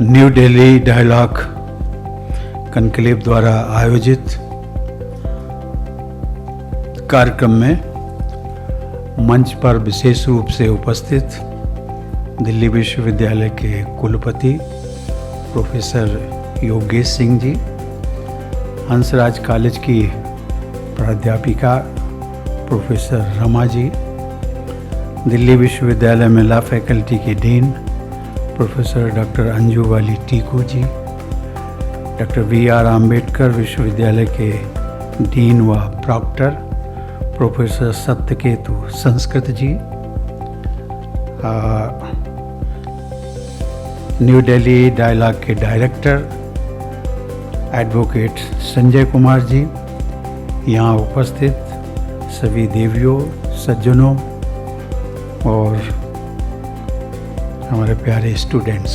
New Delhi dialogue conclave द्वारा आयोजित कार्यक्रम में मंच पर विशेष रूप से उपस्थित दिल्ली विश्वविद्यालय के कुलपति प्रोफेसर योगेश सिंह जी, हंसराज कॉलेज की प्राध्यापिका प्रोफेसर रमा जी, दिल्ली विश्वविद्यालय में लॉ फैकल्टी के डीन प्रोफेसर डॉक्टर अंजू वाली टीकू जी, डॉक्टर वी.आर. आम्बेडकर विश्वविद्यालय के डीन व प्रॉक्टर प्रोफेसर सत्यकेतु संस्कृत जी, न्यू दिल्ली डायलॉग के डायरेक्टर एडवोकेट संजय कुमार जी, यहाँ उपस्थित सभी देवियों, सज्जनों और हमारे प्यारे स्टूडेंट्स।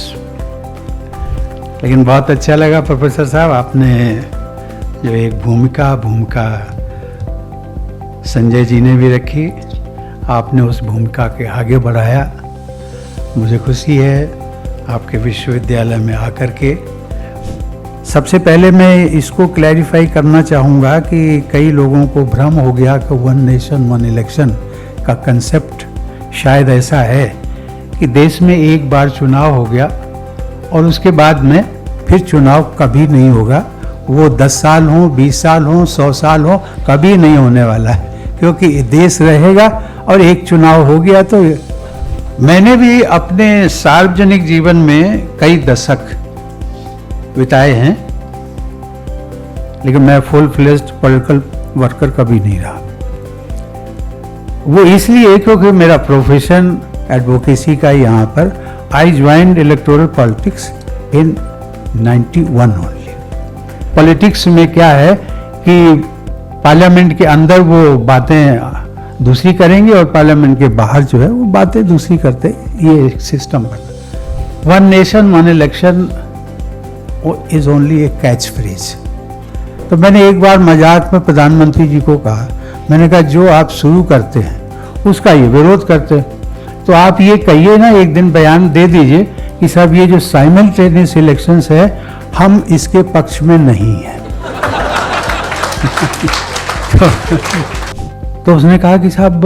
लेकिन बहुत अच्छा लगा प्रोफेसर साहब, आपने जो एक भूमिका संजय जी ने भी रखी, आपने उस भूमिका के आगे बढ़ाया। मुझे खुशी है आपके विश्वविद्यालय में आकर के। सबसे पहले मैं इसको क्लैरिफाई करना चाहूँगा कि कई लोगों को भ्रम हो गया कि वन नेशन वन इलेक्शन का कंसेप्ट शायद ऐसा है कि देश में एक बार चुनाव हो गया और उसके बाद में फिर चुनाव कभी नहीं होगा। वो 10 साल हो, 20 साल हो, 100 साल हो, कभी नहीं होने वाला है, क्योंकि देश रहेगा और एक चुनाव हो गया। तो मैंने भी अपने सार्वजनिक जीवन में कई दशक बिताए हैं, लेकिन मैं फुल फ्लेज्ड पॉलिटिकल वर्कर कभी नहीं रहा। वो इसलिए क्योंकि मेरा प्रोफेशन एडवोकेसी का यहाँ पर, आई joined electoral politics in 91 only. Politics में क्या है कि पार्लियामेंट के अंदर वो बातें दूसरी करेंगे और पार्लियामेंट के बाहर जो है वो बातें दूसरी करते, ये एक सिस्टम बना। One nation one election is only A catch phrase. तो मैंने एक बार मजाक में प्रधानमंत्री जी को कहा, मैंने कहा जो आप शुरू करते हैं उसका ये विरोध करते हैं, तो आप ये कहिए ना, एक दिन बयान दे दीजिए कि साहब ये जो साइमल्टेनियस इलेक्शंस है हम इसके पक्ष में नहीं हैं। तो उसने कहा कि साहब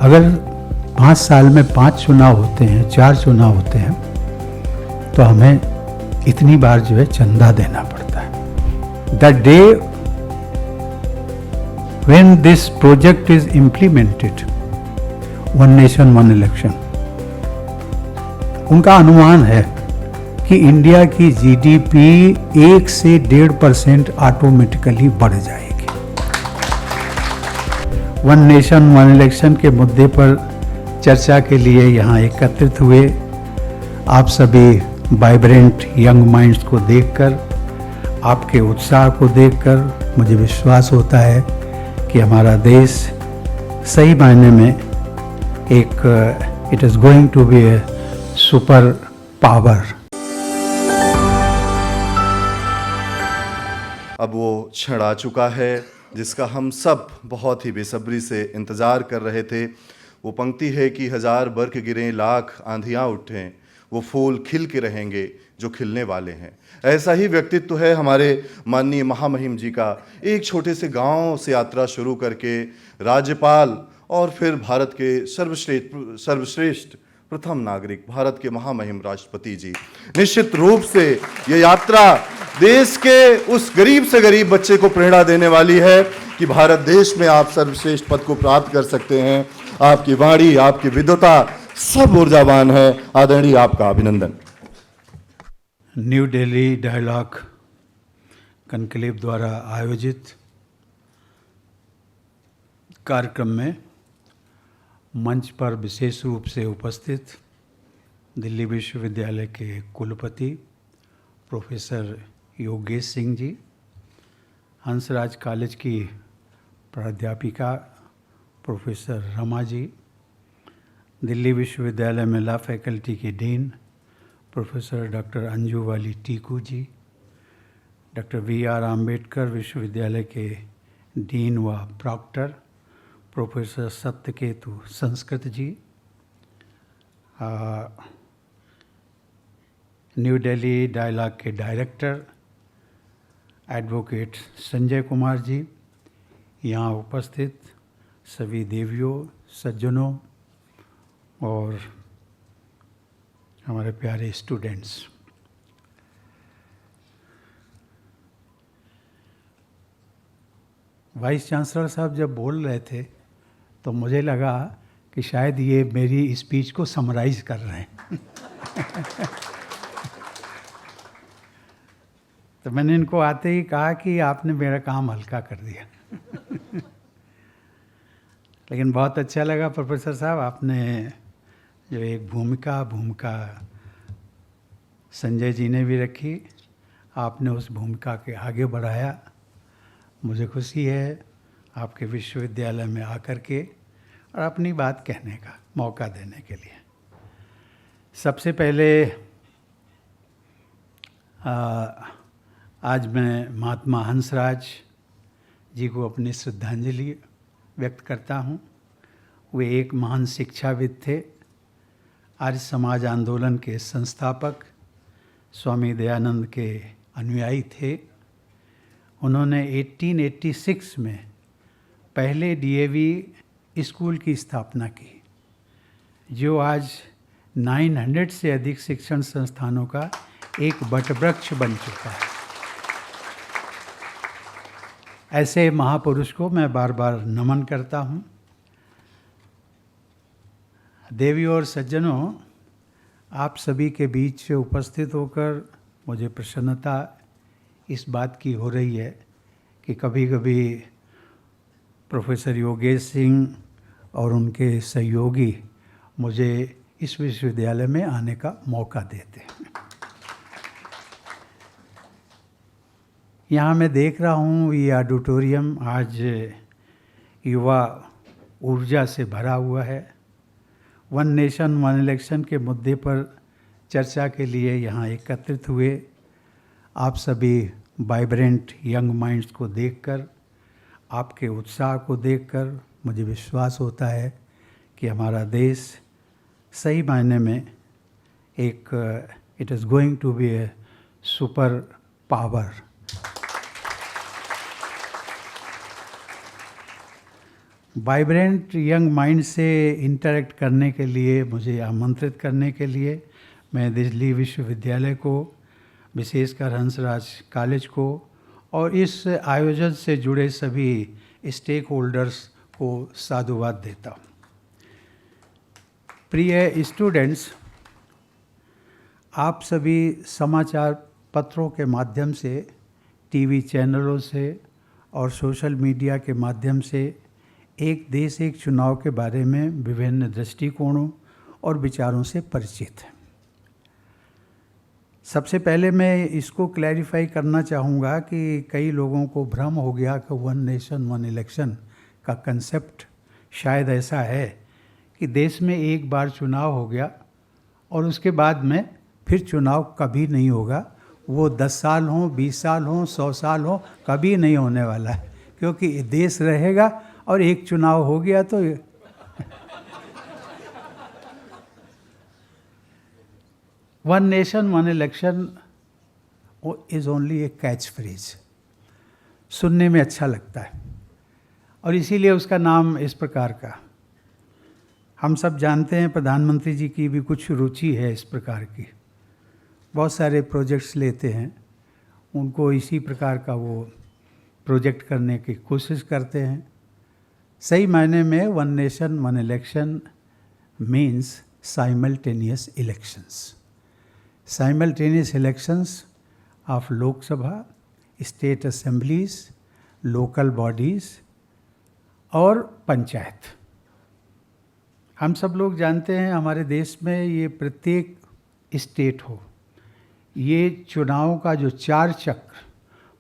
अगर 5 साल में 5 चुनाव होते हैं, 4 चुनाव होते हैं, तो हमें इतनी बार जो है चंदा देना पड़ता है। The day when this project is implemented, one nation one election, उनका अनुमान है कि इंडिया की जीडीपी 1 से 1.5% ऑटोमेटिकली बढ़ जाएगी। वन नेशन वन इलेक्शन के मुद्दे पर चर्चा के लिए यहाँ एकत्रित हुए आप सभी वाइब्रेंट यंग माइंड्स को देखकर, आपके उत्साह को देखकर मुझे विश्वास होता है कि हमारा देश सही मायने में it is going to be a super power. अब वो क्षण आ चुका है जिसका हम सब बहुत ही बेसब्री से इंतज़ार कर रहे थे। वो पंक्ति है कि 1000 बर्फ गिरें, लाख आंधियाँ उठें, वो फूल खिल के रहेंगे जो खिलने वाले हैं। ऐसा ही व्यक्तित्व है हमारे माननीय महामहिम जी का। एक छोटे से गांव से यात्रा शुरू करके राज्यपाल और फिर भारत के सर्वश्रेष्ठ प्रथम नागरिक, भारत के महामहिम राष्ट्रपति जी। निश्चित रूप से ये यात्रा देश के उस गरीब से गरीब बच्चे को प्रेरणा देने वाली है कि भारत देश में आप सर्वश्रेष्ठ पद को प्राप्त कर सकते हैं। आपकी वाणी, आपकी विद्वता सब ऊर्जावान है। आदरणीय, आपका अभिनंदन। न्यू दिल्ली डायलॉग कॉन्क्लेव द्वारा आयोजित कार्यक्रम में मंच पर विशेष रूप से उपस्थित दिल्ली विश्वविद्यालय के कुलपति प्रोफेसर योगेश सिंह जी, हंसराज कॉलेज की प्राध्यापिका प्रोफेसर रमा जी, दिल्ली विश्वविद्यालय में लॉ फैकल्टी के डीन प्रोफेसर डॉक्टर अंजू वाली टीकू जी, डॉक्टर वी.आर. आम्बेडकर विश्वविद्यालय के डीन व प्रॉक्टर प्रोफेसर सत्यकेतु संस्कृत जी, न्यू दिल्ली डायलॉग के डायरेक्टर एडवोकेट संजय कुमार जी, यहाँ उपस्थित सभी देवियों, सज्जनों और हमारे प्यारे स्टूडेंट्स, वाइस चांसलर साहब जब बोल रहे थे तो मुझे लगा कि शायद ये मेरी स्पीच को समराइज कर रहे हैं तो मैंने इनको आते ही कहा कि आपने मेरा काम हल्का कर दिया लेकिन बहुत अच्छा लगा प्रोफेसर साहब, आपने जो एक भूमिका संजय जी ने भी रखी, आपने उस भूमिका के आगे बढ़ाया। मुझे खुशी है आपके विश्वविद्यालय में आकर के और अपनी बात कहने का मौका देने के लिए। सबसे पहले आज मैं महात्मा हंसराज जी को अपनी श्रद्धांजलि व्यक्त करता हूँ। वे एक महान शिक्षाविद थे, आर्य समाज आंदोलन के संस्थापक, स्वामी दयानंद के अनुयायी थे। उन्होंने 1886 में पहले डीएवी स्कूल की स्थापना की, जो आज 900 से अधिक शिक्षण संस्थानों का एक वटवृक्ष बन चुका है। ऐसे महापुरुष को मैं बार बार नमन करता हूँ। देवियों और सज्जनों, आप सभी के बीच उपस्थित होकर मुझे प्रसन्नता इस बात की हो रही है कि कभी कभी प्रोफेसर योगेश सिंह और उनके सहयोगी मुझे इस विश्वविद्यालय में आने का मौका देते हैं। यहाँ मैं देख रहा हूँ ये ऑडिटोरियम आज युवा ऊर्जा से भरा हुआ है। वन नेशन वन इलेक्शन के मुद्दे पर चर्चा के लिए यहाँ एकत्रित हुए आप सभी वाइब्रेंट यंग माइंड्स को देखकर, आपके उत्साह को देखकर मुझे विश्वास होता है कि हमारा देश सही मायने में एक it is going to be a super power. Vibrant young mind से इंटरेक्ट करने के लिए, मुझे आमंत्रित करने के लिए मैं दिल्ली विश्वविद्यालय को, विशेषकर हंसराज कॉलेज को और इस आयोजन से जुड़े सभी स्टेक होल्डर्स को साधुवाद देता हूँ। प्रिय स्टूडेंट्स, आप सभी समाचार पत्रों के माध्यम से, टीवी चैनलों से और सोशल मीडिया के माध्यम से एक देश एक चुनाव के बारे में विभिन्न दृष्टिकोणों और विचारों से परिचित हैं। सबसे पहले मैं इसको क्लैरिफाई करना चाहूँगा कि कई लोगों को भ्रम हो गया कि वन नेशन वन इलेक्शन का कंसेप्ट शायद ऐसा है कि देश में एक बार चुनाव हो गया और उसके बाद में फिर चुनाव कभी नहीं होगा। वो 10 साल हों, 20 साल हों, 100 साल हों, कभी नहीं होने वाला है, क्योंकि देश रहेगा और एक चुनाव हो गया तो one nation one election is only A catch phrase. सुनने में अच्छा लगता है और इसीलिए उसका नाम इस प्रकार का। हम सब जानते हैं प्रधानमंत्री जी की भी कुछ रुचि है इस प्रकार की, बहुत सारे प्रोजेक्ट्स लेते हैं, उनको इसी प्रकार का वो प्रोजेक्ट करने की कोशिश करते हैं। सही मायने में one nation one election means simultaneous elections. Simultaneous elections of लोक सभा, स्टेट असेंबलीज, लोकल बॉडीज़ और पंचायत। हम सब लोग जानते हैं हमारे देश में ये प्रत्येक स्टेट हो, ये चुनाव का जो 4 चक्र,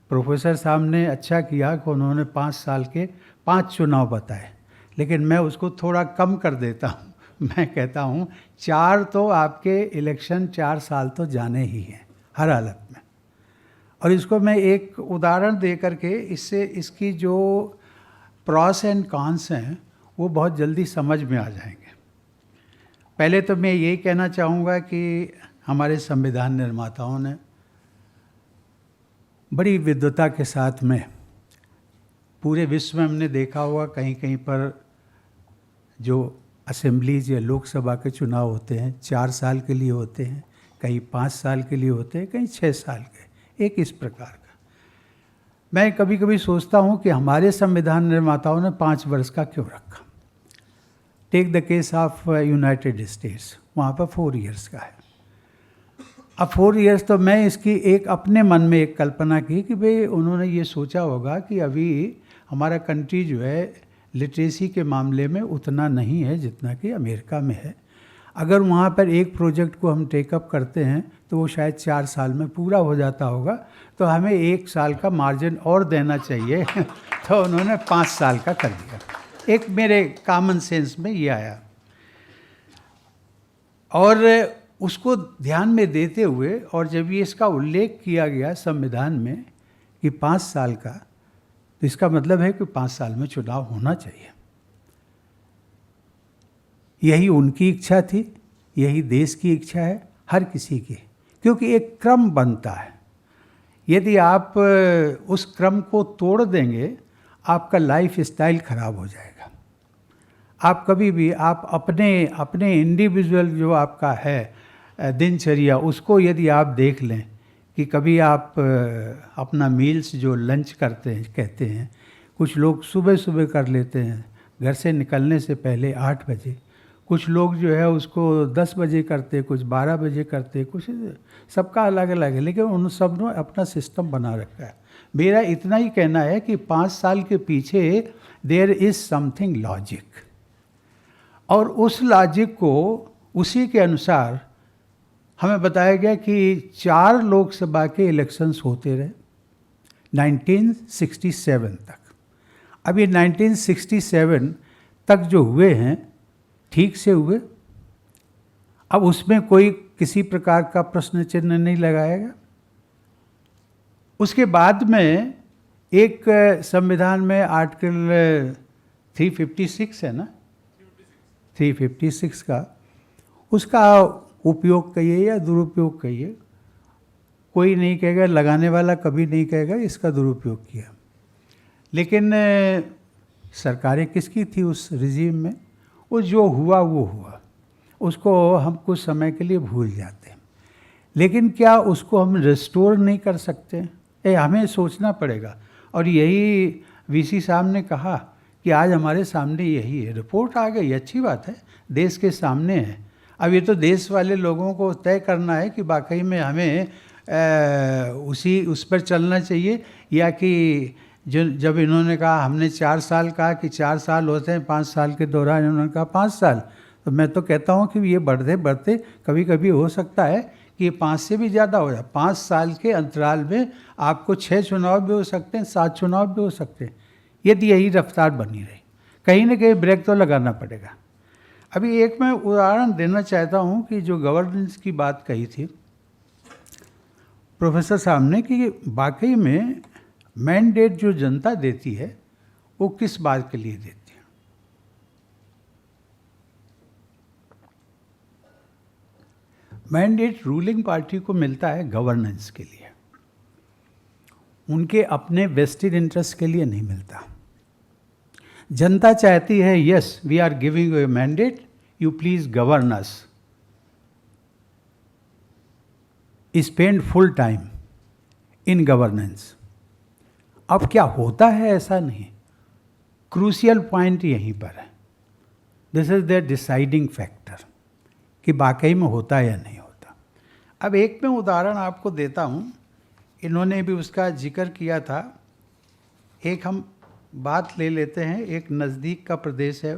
प्रोफेसर साहब ने अच्छा किया कि उन्होंने 5 साल के 5 चुनाव बताए, लेकिन मैं उसको थोड़ा कम कर देता हूँ। मैं कहता हूँ 4 तो आपके इलेक्शन 4 साल तो जाने ही हैं हर हालत में। और इसको मैं एक उदाहरण दे करके इससे इसकी जो प्रॉस एंड कॉन्स हैं वो बहुत जल्दी समझ में आ जाएंगे। पहले तो मैं यही कहना चाहूँगा कि हमारे संविधान निर्माताओं ने बड़ी विद्वता के साथ में, पूरे विश्व में हमने देखा होगा कहीं कहीं पर जो असेंबलीज या लोकसभा के चुनाव होते हैं 4 साल के लिए होते हैं, कहीं 5 साल के लिए होते हैं, कहीं 6 साल के, एक इस प्रकार का। मैं कभी कभी सोचता हूँ कि हमारे संविधान निर्माताओं ने 5 वर्ष का क्यों रखा। Take the case of United States, वहाँ पर 4 इयर्स का है। अब 4 इयर्स तो मैं इसकी एक अपने मन में एक कल्पना की कि भाई उन्होंने ये सोचा होगा कि अभी हमारा कंट्री जो है लिटरेसी के मामले में उतना नहीं है जितना कि अमेरिका में है। अगर वहाँ पर एक प्रोजेक्ट को हम टेकअप करते हैं तो वो शायद 4 साल में पूरा हो जाता होगा, तो हमें 1 साल का मार्जिन और देना चाहिए तो उन्होंने 5 साल का कर दिया। एक मेरे कॉमन सेंस में ये आया, और उसको ध्यान में देते हुए, और जब ये इसका उल्लेख किया गया संविधान में कि 5 साल का, तो इसका मतलब है कि 5 साल में चुनाव होना चाहिए। यही उनकी इच्छा थी, यही देश की इच्छा है, हर किसी की, क्योंकि एक क्रम बनता है। यदि आप उस क्रम को तोड़ देंगे, आपका लाइफ स्टाइल खराब हो जाएगा। आप कभी भी आप अपने इंडिविजुअल जो आपका है दिनचर्या, उसको यदि आप देख लें कि कभी आप अपना मील्स जो लंच करते हैं कहते हैं, कुछ लोग सुबह सुबह कर लेते हैं घर से निकलने से पहले 8 बजे, कुछ लोग जो है उसको 10 बजे करते, कुछ 12 बजे करते, कुछ सबका अलग अलग है, लेकिन उन सब ने अपना सिस्टम बना रखा है। मेरा इतना ही कहना है कि 5 साल के पीछे देयर इज़ समथिंग लॉजिक, और उस लॉजिक को उसी के अनुसार हमें बताया गया कि 4 लोकसभा के इलेक्शंस होते रहे 1967 तक। अब ये 1967 तक जो हुए हैं ठीक से हुए, अब उसमें कोई किसी प्रकार का प्रश्न चिन्ह नहीं लगाएगा। उसके बाद में एक संविधान में आर्टिकल 356 है ना, 356 का, उसका उपयोग कहिए या दुरुपयोग कहिए, कोई नहीं कहेगा, लगाने वाला कभी नहीं कहेगा इसका दुरुपयोग किया। लेकिन सरकारें किसकी थी उस रिजीम में? वो जो हुआ वो हुआ, उसको हम कुछ समय के लिए भूल जाते हैं। लेकिन क्या उसको हम रिस्टोर नहीं कर सकते? हमें सोचना पड़ेगा। और यही वीसी साहब ने कहा कि आज हमारे सामने यही है, रिपोर्ट आ गई, अच्छी बात है, देश के सामने है। अब ये तो देश वाले लोगों को तय करना है कि वाकई में हमें उस पर चलना चाहिए, या कि जब इन्होंने कहा, हमने 4 साल कहा कि 4 साल होते हैं, 5 साल के दौरान इन्होंने कहा 5 साल, तो मैं तो कहता हूँ कि ये बढ़ते बढ़ते कभी कभी हो सकता है कि ये 5 से भी ज़्यादा हो जाए। 5 साल के अंतराल में आपको 6 चुनाव भी हो सकते हैं, 7 चुनाव भी हो सकते हैं, यदि यही रफ्तार बनी रही। कहीं ना कहीं ब्रेक तो लगाना पड़ेगा। अभी एक मैं उदाहरण देना चाहता हूँ कि जो गवर्नेंस की बात कही थी प्रोफेसर साहब ने, कि वाकई में मैंडेट जो जनता देती है वो किस बात के लिए देती है? मैंडेट रूलिंग पार्टी को मिलता है गवर्नेंस के लिए, उनके अपने वेस्टेड इंटरेस्ट के लिए नहीं मिलता। जनता चाहती है, yes we are giving you a mandate, you please govern us, spend full time in governance. अब क्या होता है ऐसा नहीं, क्रूशियल पॉइंट यहीं पर है। This is the deciding factor कि वाकई में होता है या नहीं होता। अब एक मैं उदाहरण आपको देता हूँ, इन्होंने भी उसका जिक्र किया था। एक हम बात ले लेते हैं, एक नज़दीक का प्रदेश है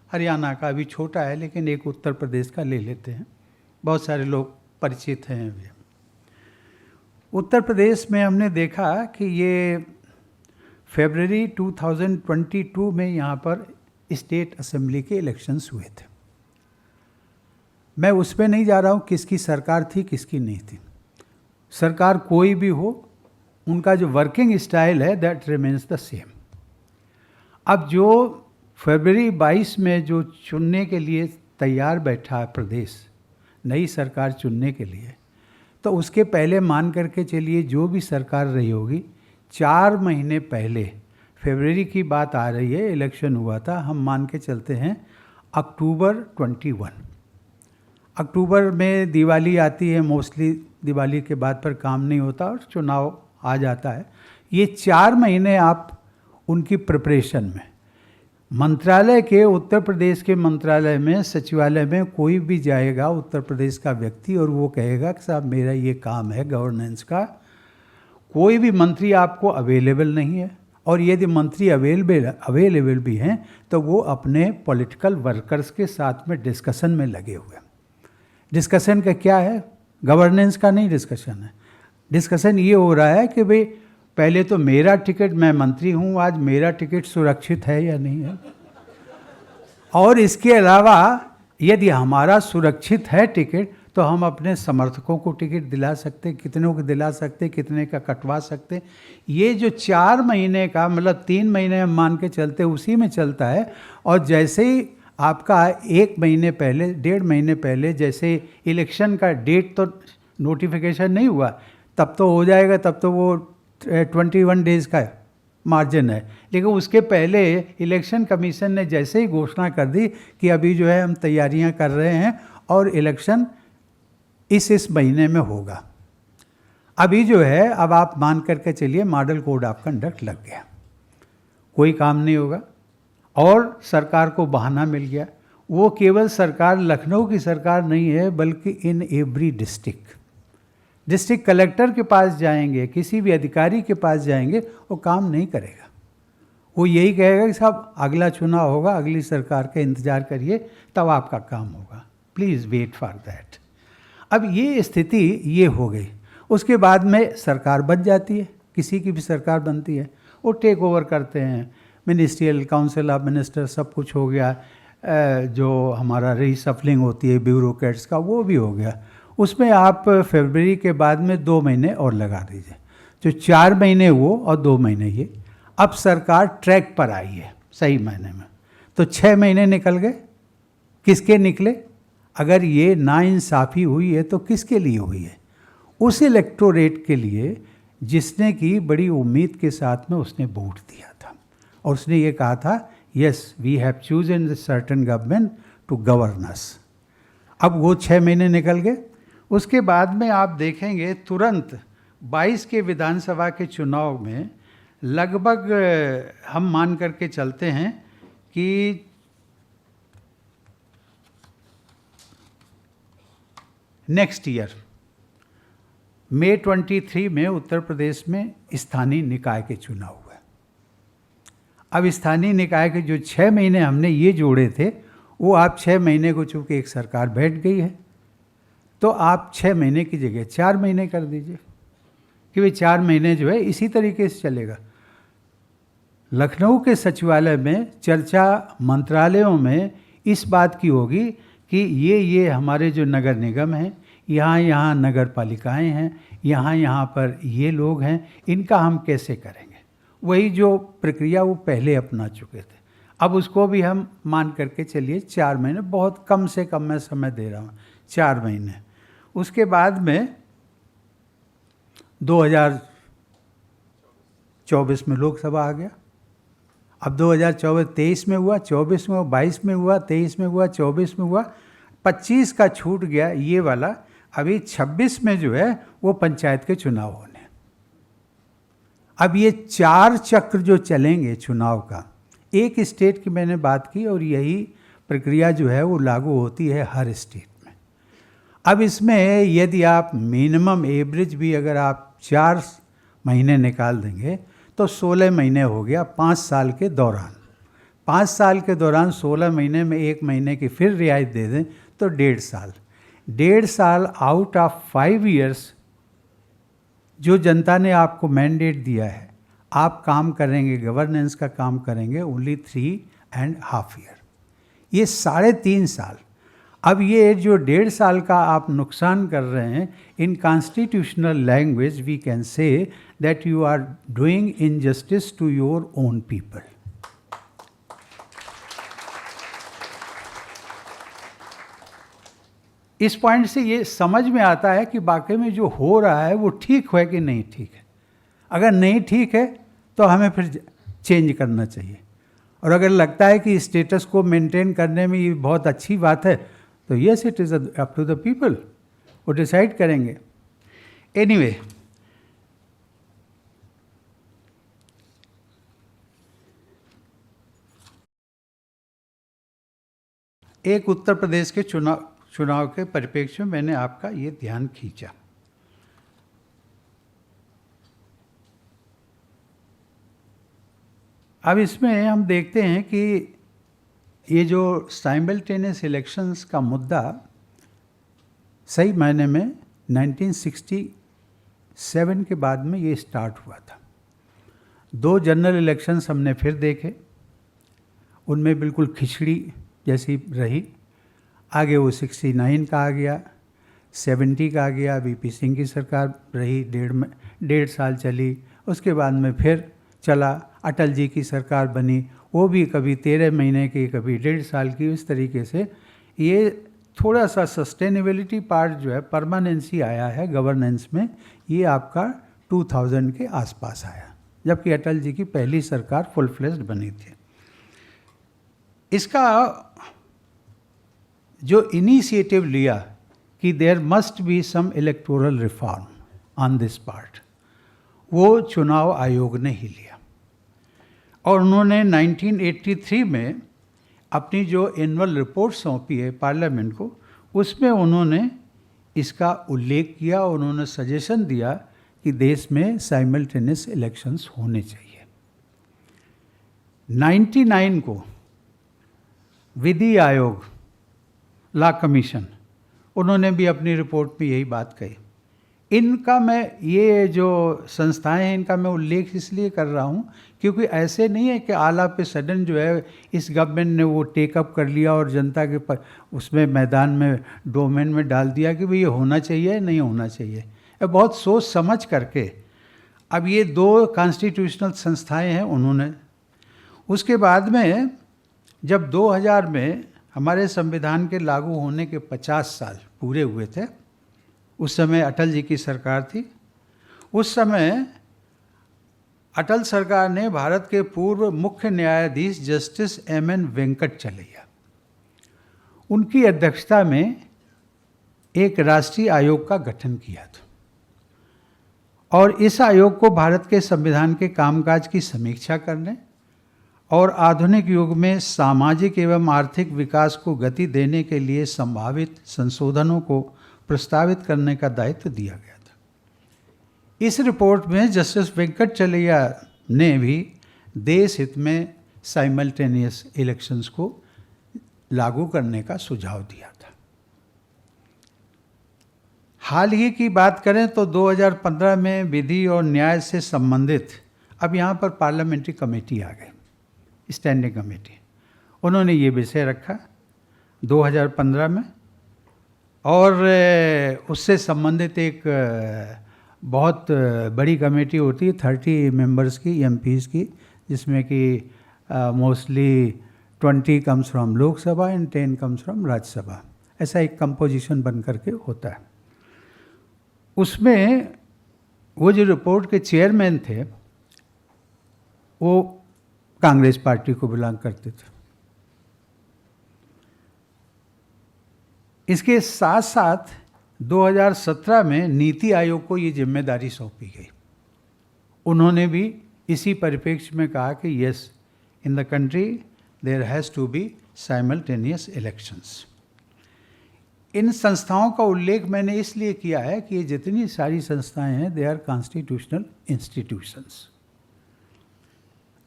हरियाणा का, अभी छोटा है, लेकिन एक उत्तर प्रदेश का ले लेते हैं, बहुत सारे लोग परिचित हैं अभी। उत्तर प्रदेश में हमने देखा कि ये फरवरी 2022 में यहाँ पर स्टेट असेंबली के इलेक्शंस हुए थे। मैं उसमें नहीं जा रहा हूँ किसकी सरकार थी किसकी नहीं थी, सरकार कोई भी हो, उनका जो वर्किंग स्टाइल है दैट रिमेन्स द सेम। अब जो फरवरी 22 में जो चुनने के लिए तैयार बैठा है प्रदेश, नई सरकार चुनने के लिए, तो उसके पहले मान करके चलिए जो भी सरकार रही होगी 4 महीने पहले, फरवरी की बात आ रही है, इलेक्शन हुआ था, हम मान के चलते हैं अक्टूबर 21। अक्टूबर में दिवाली आती है, मोस्टली दिवाली के बाद पर काम नहीं होता और चुनाव आ जाता है। ये 4 महीने आप उनकी प्रिपरेशन में, मंत्रालय के, उत्तर प्रदेश के मंत्रालय में, सचिवालय में कोई भी जाएगा उत्तर प्रदेश का व्यक्ति और वो कहेगा कि साहब मेरा ये काम है गवर्नेंस का, कोई भी मंत्री आपको अवेलेबल नहीं है, और यदि मंत्री अवेलेबल भी हैं तो वो अपने पॉलिटिकल वर्कर्स के साथ में डिस्कशन में लगे हुए हैं। डिस्कशन का क्या है? गवर्नेंस का नहीं डिस्कशन है। डिस्कशन ये हो रहा है कि भाई पहले तो मेरा टिकट, मैं मंत्री हूँ, आज मेरा टिकट सुरक्षित है या नहीं है, और इसके अलावा यदि हमारा सुरक्षित है टिकट तो हम अपने समर्थकों को टिकट दिला सकते, कितनों को दिला सकते, कितने का कटवा सकते। ये जो 4 महीने का, मतलब 3 महीने हम मान के चलते, उसी में चलता है। और जैसे ही आपका 1 महीने पहले, 1.5 महीने पहले, जैसे इलेक्शन का डेट तो नोटिफिकेशन नहीं हुआ, तब तो हो जाएगा, तब तो वो 21 डेज़ का मार्जिन है। लेकिन उसके पहले इलेक्शन कमीशन ने जैसे ही घोषणा कर दी कि अभी जो है हम तैयारियां कर रहे हैं और इलेक्शन इस महीने में होगा, अभी जो है, अब आप मान करके चलिए मॉडल कोड ऑफ कंडक्ट लग गया, कोई काम नहीं होगा और सरकार को बहाना मिल गया। वो केवल सरकार लखनऊ की सरकार नहीं है, बल्कि इन एवरी डिस्ट्रिक्ट कलेक्टर के पास जाएंगे, किसी भी अधिकारी के पास जाएंगे, वो काम नहीं करेगा। वो यही कहेगा कि साहब अगला चुनाव होगा, अगली सरकार का इंतज़ार करिए, तब आपका काम होगा, प्लीज़ वेट फॉर दैट। अब ये स्थिति ये हो गई। उसके बाद में सरकार बन जाती है, किसी की भी सरकार बनती है, वो टेक ओवर करते हैं, मिनिस्ट्रियल काउंसिल ऑफ मिनिस्टर सब कुछ हो गया, जो हमारा रीसफलिंग होती है ब्यूरोक्रेट्स का, वो भी हो गया। उसमें आप फरवरी के बाद में 2 महीने और लगा दीजिए, जो 4 महीने वो और 2 महीने ये। अब सरकार ट्रैक पर आई है सही मायने में, तो 6 महीने निकल गए। किसके निकले? अगर ये नाइंसाफ़ी हुई है तो किसके लिए हुई है? उस इलेक्टोरेट के लिए जिसने की बड़ी उम्मीद के साथ में उसने वोट दिया था, और उसने ये कहा था, yes we have chosen the certain government to govern us. अब वो 6 महीने निकल गए। उसके बाद में आप देखेंगे तुरंत 22 के विधानसभा के चुनाव में लगभग हम मान करके चलते हैं कि नेक्स्ट ईयर मई 23 में उत्तर प्रदेश में स्थानीय निकाय के चुनाव हुए। अब स्थानीय निकाय के जो 6 महीने हमने ये जोड़े थे, वो आप 6 महीने को, चूँकि एक सरकार बैठ गई है, तो आप 6 महीने की जगह 4 महीने कर दीजिए कि भाई 4 महीने जो है इसी तरीके से चलेगा। लखनऊ के सचिवालय में चर्चा मंत्रालयों में इस बात की होगी कि ये हमारे जो नगर निगम हैं, यहाँ नगर पालिकाएँ हैं, यहाँ पर ये लोग हैं, इनका हम कैसे करेंगे। वही जो प्रक्रिया वो पहले अपना चुके थे, अब उसको भी हम मान करके चलिए 4 महीने, बहुत कम से कम मैं समय दे रहा हूँ, 4 महीने। उसके बाद में 2024 में लोकसभा आ गया। अब 2023 में हुआ, 24 में हुआ, 22 में हुआ, 23 में हुआ, 24 में हुआ, 25 का छूट गया ये वाला। अभी 26 में जो है वो पंचायत के चुनाव होने। अब ये 4 चक्र जो चलेंगे चुनाव का, एक स्टेट की मैंने बात की, और यही प्रक्रिया जो है वो लागू होती है हर स्टेट में। अब इसमें यदि आप मिनिमम एवरेज भी अगर आप 4 महीने निकाल देंगे तो 16 महीने हो गया 5 साल के दौरान। 5 साल के दौरान 16 महीने में 1 महीने की फिर रियायत दे दें तो 1.5 साल। 1.5 साल आउट ऑफ 5 ईयर्स जो जनता ने आपको मैंडेट दिया है, आप काम करेंगे, गवर्नेंस का काम करेंगे ओनली 3.5 ईयर, ये 3.5 साल। अब ये जो 1.5 साल का आप नुकसान कर रहे हैं, in constitutional language we can say that you are doing injustice to your own people. इस पॉइंट से ये समझ में आता है कि वाकई में जो हो रहा है वो ठीक है कि नहीं ठीक है। अगर नहीं ठीक है तो हमें फिर चेंज करना चाहिए, और अगर लगता है कि स्टेटस को मेंटेन करने में ये बहुत अच्छी बात है तो yes, it is up to the people, वो डिसाइड करेंगे। एनीवे, एक उत्तर प्रदेश के चुनाव के परिप्रेक्ष्य में मैंने आपका ये ध्यान खींचा। अब इसमें हम देखते हैं कि ये जो साइमल्टेनियस इलेक्शंस का मुद्दा सही मायने में 1967 के बाद में ये स्टार्ट हुआ था। 2 जनरल इलेक्शंस हमने फिर देखे, उनमें बिल्कुल खिचड़ी जैसी रही। आगे वो 69 का आ गया, 70 का आ गया, वीपी सिंह की सरकार रही, 1.5 साल चली। उसके बाद में फिर चला, अटल जी की सरकार बनी, वो भी कभी 13 महीने की, कभी 1.5 साल की। इस तरीके से ये थोड़ा सा सस्टेनेबिलिटी पार्ट जो है, परमानेंसी आया है गवर्नेंस में, ये आपका 2000 के आसपास आया, जबकि अटल जी की पहली सरकार फुल फ्लेज्ड बनी थी। इसका जो इनिशिएटिव लिया कि there must be some electoral reform on this part, वो चुनाव आयोग ने ही लिया। और उन्होंने 1983 में अपनी जो एनुअल रिपोर्ट सौंपी है पार्लियामेंट को, उसमें उन्होंने इसका उल्लेख किया। उन्होंने सजेशन दिया कि देश में साइमल्टेनियस इलेक्शंस होने चाहिए। 99 को विधि आयोग, लॉ कमीशन, उन्होंने भी अपनी रिपोर्ट में यही बात कही। इनका मैं, ये जो संस्थाएं हैं, इनका मैं उल्लेख इसलिए कर रहा हूँ क्योंकि ऐसे नहीं है कि आला पे सडन जो है इस गवर्नमेंट ने वो टेकअप कर लिया और जनता के उसमें मैदान में, डोमेन में डाल दिया कि भाई ये होना चाहिए नहीं होना चाहिए। बहुत सोच समझ करके अब ये 2 कॉन्स्टिट्यूशनल संस्थाएं हैं उन्होंने। उसके बाद में जब 2000 में हमारे संविधान के लागू होने के 50 साल पूरे हुए थे, उस समय अटल जी की सरकार थी। उस समय अटल सरकार ने भारत के पूर्व मुख्य न्यायाधीश जस्टिस M.N. वेंकटचलैया, उनकी अध्यक्षता में एक राष्ट्रीय आयोग का गठन किया था। और इस आयोग को भारत के संविधान के कामकाज की समीक्षा करने और आधुनिक युग में सामाजिक एवं आर्थिक विकास को गति देने के लिए संभावित संशोधनों को प्रस्तावित करने का दायित्व दिया गया था। इस रिपोर्ट में जस्टिस वेंकटचलैया ने भी देश हित में साइमल्टेनियस इलेक्शंस को लागू करने का सुझाव दिया था। हाल ही की बात करें तो 2015 में विधि और न्याय से संबंधित अब यहाँ पर पार्लियामेंट्री कमेटी आ गई, स्टैंडिंग कमेटी। उन्होंने ये विषय रखा 2015 में, और उससे संबंधित एक बहुत बड़ी कमेटी होती है 30 मेंबर्स की, MPs की, जिसमें कि mostly 20 comes from Lok Sabha and 10 comes from Rajya Sabha. ऐसा एक कंपोजिशन बन करके होता है। उसमें वो जो रिपोर्ट के चेयरमैन थे वो कांग्रेस पार्टी को बिलोंग करते थे। इसके साथ साथ 2017 में नीति आयोग को ये जिम्मेदारी सौंपी गई। उन्होंने भी इसी परिप्रेक्ष्य में कहा कि yes, in the country there has to be simultaneous elections. इन संस्थाओं का उल्लेख मैंने इसलिए किया है कि ये जितनी सारी संस्थाएं हैं, दे आर कॉन्स्टिट्यूशनल इंस्टीट्यूशंस।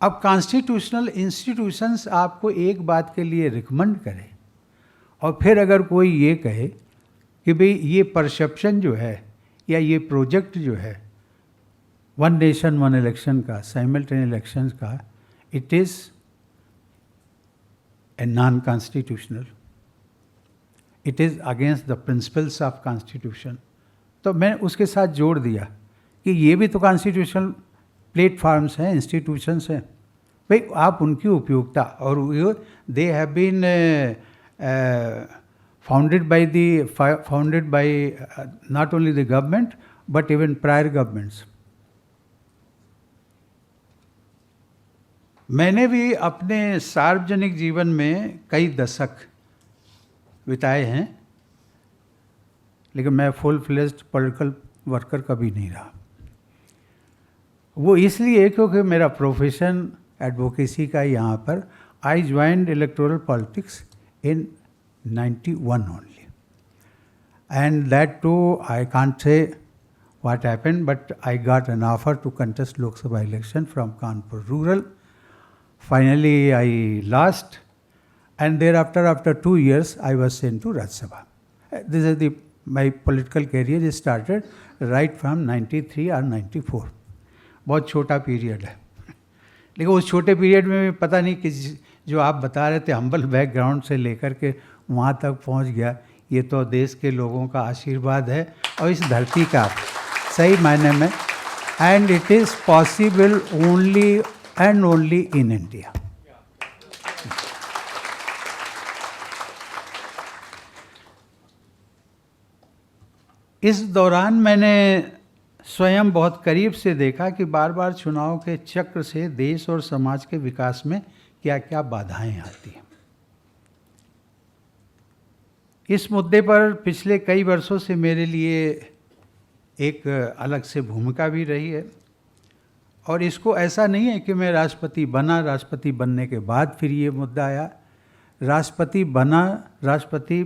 अब कॉन्स्टिट्यूशनल इंस्टीट्यूशंस आपको एक बात के लिए रिकमेंड करें और फिर अगर कोई ये कहे कि भाई ये परसेप्शन जो है या ये प्रोजेक्ट जो है 1 नेशन 1 इलेक्शन का, साइमल्टेनियस इलेक्शंस का, it is a non constitutional, it is against the principles of constitution, तो मैं उसके साथ जोड़ दिया कि ये भी तो कॉन्स्टिट्यूशनल प्लेटफार्म्स हैं, इंस्टीट्यूशंस हैं। भाई आप उनकी उपयोगिता, और they have been founded by not only the government but even prior governments. मैंने भी अपने सार्वजनिक जीवन में कई दशक बिताए हैं, लेकिन मैं फुल फ्लेज्ड पॉलिटिकल वर्कर कभी नहीं रहा। वो इसलिए क्योंकि मेरा प्रोफेशन एडवोकेसी का यहाँ पर, आई joined electoral politics in 91 only, and that too I can't say what happened, but I got an offer to contest Lok Sabha election from Kanpur rural. Finally I lost, and thereafter after 2 years I was sent to Rajya Sabha. This is my political career is started right from 93 or 94. बहुत छोटा period है, लेकिन उस छोटे period में पता नहीं कि जो आप बता रहे थे हम्बल बैकग्राउंड से लेकर के वहाँ तक पहुँच गया। ये तो देश के लोगों का आशीर्वाद है और इस धरती का सही मायने में, and it is possible only and only in India. इस दौरान मैंने स्वयं बहुत करीब से देखा कि बार बार चुनाव के चक्र से देश और समाज के विकास में क्या क्या बाधाएं आती हैं। इस मुद्दे पर पिछले कई वर्षों से मेरे लिए एक अलग से भूमिका भी रही है, और इसको ऐसा नहीं है कि मैं राष्ट्रपति बना, राष्ट्रपति बनने के बाद फिर ये मुद्दा आया। राष्ट्रपति बना, राष्ट्रपति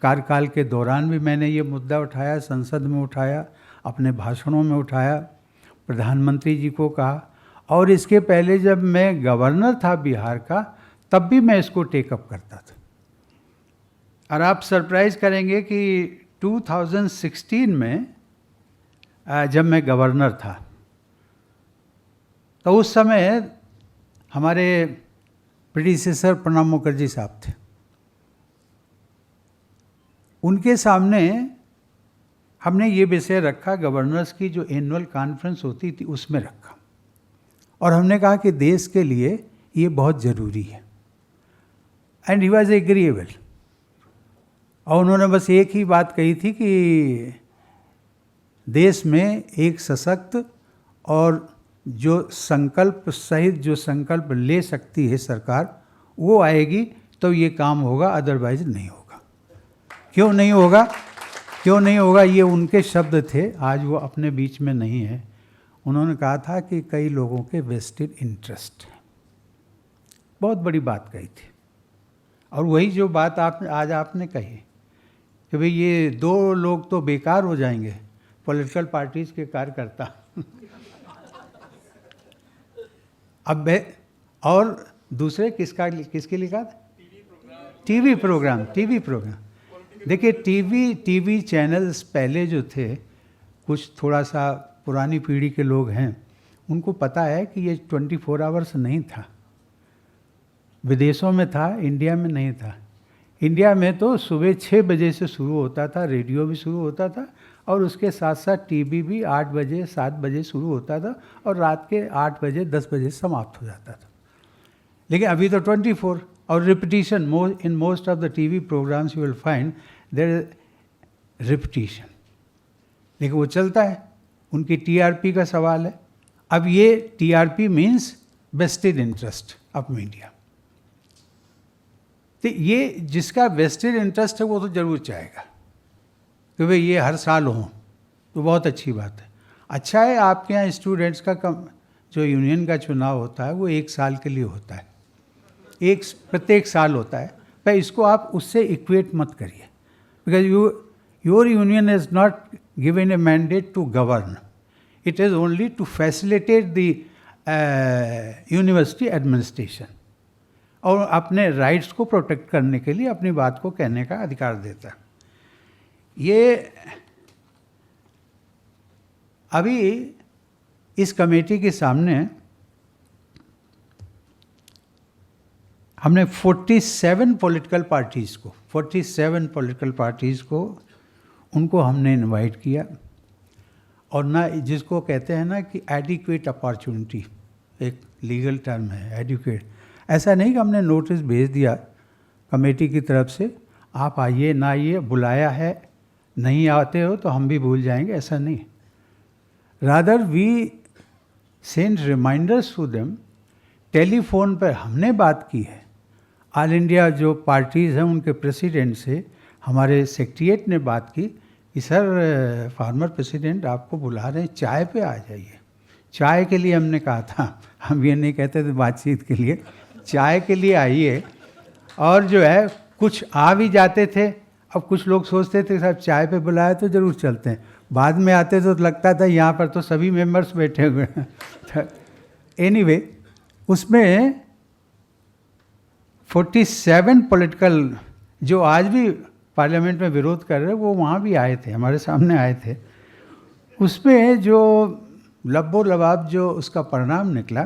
कार्यकाल के दौरान भी मैंने ये मुद्दा उठाया, संसद में उठाया, अपने भाषणों में उठाया, प्रधानमंत्री जी को कहा, और इसके पहले जब मैं गवर्नर था बिहार का तब भी मैं इसको टेकअप करता था। और आप सरप्राइज़ करेंगे कि 2016 में जब मैं गवर्नर था तो उस समय हमारे प्रीडिसेसर प्रणब मुखर्जी साहब थे, उनके सामने हमने ये विषय रखा, गवर्नर्स की जो एनुअल कॉन्फ्रेंस होती थी उसमें रखा, और हमने कहा कि देश के लिए ये बहुत ज़रूरी है, एंड ही वॉज एग्रीएबल। और उन्होंने बस एक ही बात कही थी कि देश में एक सशक्त और जो संकल्प सहित जो संकल्प ले सकती है सरकार, वो आएगी तो ये काम होगा, अदरवाइज नहीं होगा। क्यों नहीं होगा, क्यों नहीं होगा, ये उनके शब्द थे, आज वो अपने बीच में नहीं है। उन्होंने कहा था कि कई लोगों के वेस्टेड इंटरेस्ट है, बहुत बड़ी बात कही थी। और वही जो बात आज आपने कही कि भाई ये 2 लोग तो बेकार हो जाएंगे, पॉलिटिकल पार्टीज़ के कार्यकर्ता। अब और दूसरे किसके लिखा था? TV programme. देखिए टीवी चैनल्स पहले जो थे, कुछ थोड़ा सा पुरानी पीढ़ी के लोग हैं, उनको पता है कि ये 24 आवर्स नहीं था। विदेशों में था, इंडिया में नहीं था। इंडिया में तो सुबह 6 बजे से शुरू होता था, रेडियो भी शुरू होता था, और उसके साथ साथ टीवी भी 8 बजे 7 बजे शुरू होता था, और रात के 8 बजे 10 बजे समाप्त हो जाता था। लेकिन अभी तो 24, और repetition in most of the TV programmes you will find there repetition, लेकिन वो चलता है, उनकी टीआरपी का सवाल है। अब ये TRP means vested interest of media, तो ये जिसका वेस्टेड इंटरेस्ट है वो तो ज़रूर चाहेगा कि भाई ये हर साल हो, तो बहुत अच्छी बात है। अच्छा है आपके यहाँ स्टूडेंट्स का जो यूनियन का चुनाव होता है वो 1 साल के लिए होता है, प्रत्येक साल होता है, पर इसको आप उससे इक्वेट मत करिए, because your union is not given a mandate to govern, it is only to facilitate the university administration, और अपने राइट्स को प्रोटेक्ट करने के लिए अपनी बात को कहने का अधिकार देता है। ये अभी इस कमेटी के सामने हमने 47 पॉलिटिकल पार्टीज़ को उनको हमने इनवाइट किया, और ना जिसको कहते हैं ना कि एडिक्वेट अपॉर्चुनिटी, एक लीगल टर्म है एडिक्वेट, ऐसा नहीं कि हमने नोटिस भेज दिया कमेटी की तरफ से, आप आइए ना आइए, बुलाया है, नहीं आते हो तो हम भी भूल जाएंगे, ऐसा नहीं। Rather we send reminders to them. Telephone पर हमने बात की है, ऑल इंडिया जो पार्टीज़ हैं उनके प्रेसिडेंट से हमारे सेक्रेटरीट ने बात की कि सर फार्मर प्रेसिडेंट आपको बुला रहे हैं, चाय पे आ जाइए। चाय के लिए हमने कहा था, हम ये नहीं कहते थे बातचीत के लिए, चाय के लिए आइए। और जो है कुछ आ भी जाते थे। अब कुछ लोग सोचते थे साहब चाय पे बुलाया तो ज़रूर चलते हैं, बाद में आते तो लगता था यहाँ पर तो सभी मेंबर्स बैठे हुए हैं। एनीवे, उसमें 47 पॉलिटिकल जो आज भी पार्लियामेंट में विरोध कर रहे वो वहाँ भी आए थे, हमारे सामने आए थे। उसमें जो लब्बो लबाब जो उसका परिणाम निकला,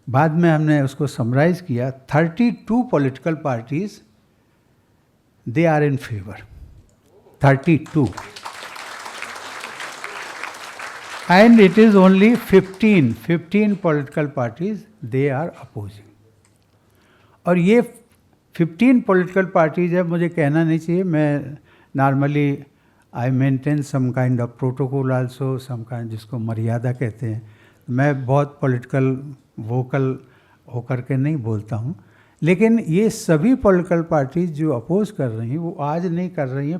बाद में हमने उसको समराइज किया। 32 political parties they are in favour, 32, and it is only 15 political parties they are opposing. और ये 15 पॉलिटिकल पार्टीज है, मुझे कहना नहीं चाहिए, मैं normally I maintain some kind of protocol also, some kind जिसको मर्यादा कहते हैं। मैं बहुत पॉलिटिकल वोकल होकर के नहीं बोलता हूँ, लेकिन ये सभी पॉलिटिकल पार्टीज जो अपोज कर रही हैं वो आज नहीं कर रही हैं,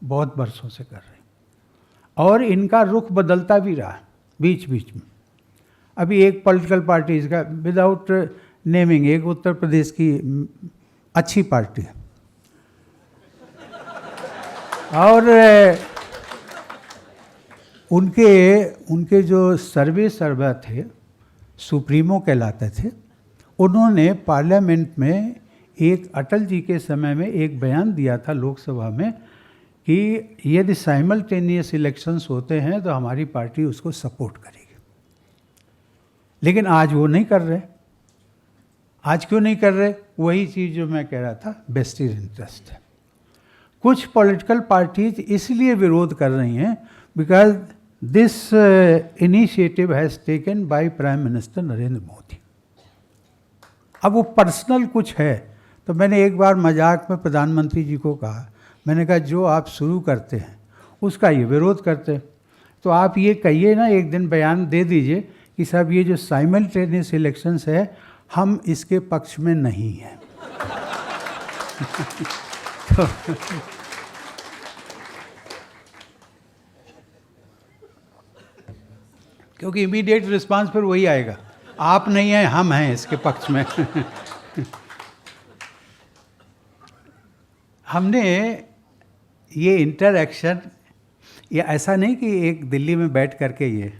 बहुत बरसों से कर रही हैं। और इनका रुख बदलता भी रहा बीच बीच में। अभी एक पॉलिटिकल पार्टीज का, विदाउट नेमिंग, एक उत्तर प्रदेश की अच्छी पार्टी है, और उनके जो सर्वे थे, सुप्रीमो कहलाते थे, उन्होंने पार्लियामेंट में एक अटल जी के समय में एक बयान दिया था लोकसभा में कि यदि साइमल्टेनियस इलेक्शंस होते हैं तो हमारी पार्टी उसको सपोर्ट करेगी। लेकिन आज वो नहीं कर रहे। आज क्यों नहीं कर रहे? वही चीज़ जो मैं कह रहा था, वेस्टेड इंटरेस्ट है। कुछ पॉलिटिकल पार्टीज इसलिए विरोध कर रही हैं because this initiative has taken by prime minister Narendra Modi. अब वो पर्सनल कुछ है, तो मैंने एक बार मजाक में प्रधानमंत्री जी को कहा, मैंने कहा जो आप शुरू करते हैं उसका ये विरोध करते हैं, तो आप ये कहिए ना, एक दिन बयान दे दीजिए कि साहब ये जो साइमल्टेनियस इलेक्शंस है हम इसके पक्ष में नहीं हैं। क्योंकि इमीडिएट रिस्पांस फिर वही आएगा, आप नहीं हैं हम हैं इसके पक्ष में। हमने ये इंटरएक्शन, ये ऐसा नहीं कि एक दिल्ली में बैठ करके, ये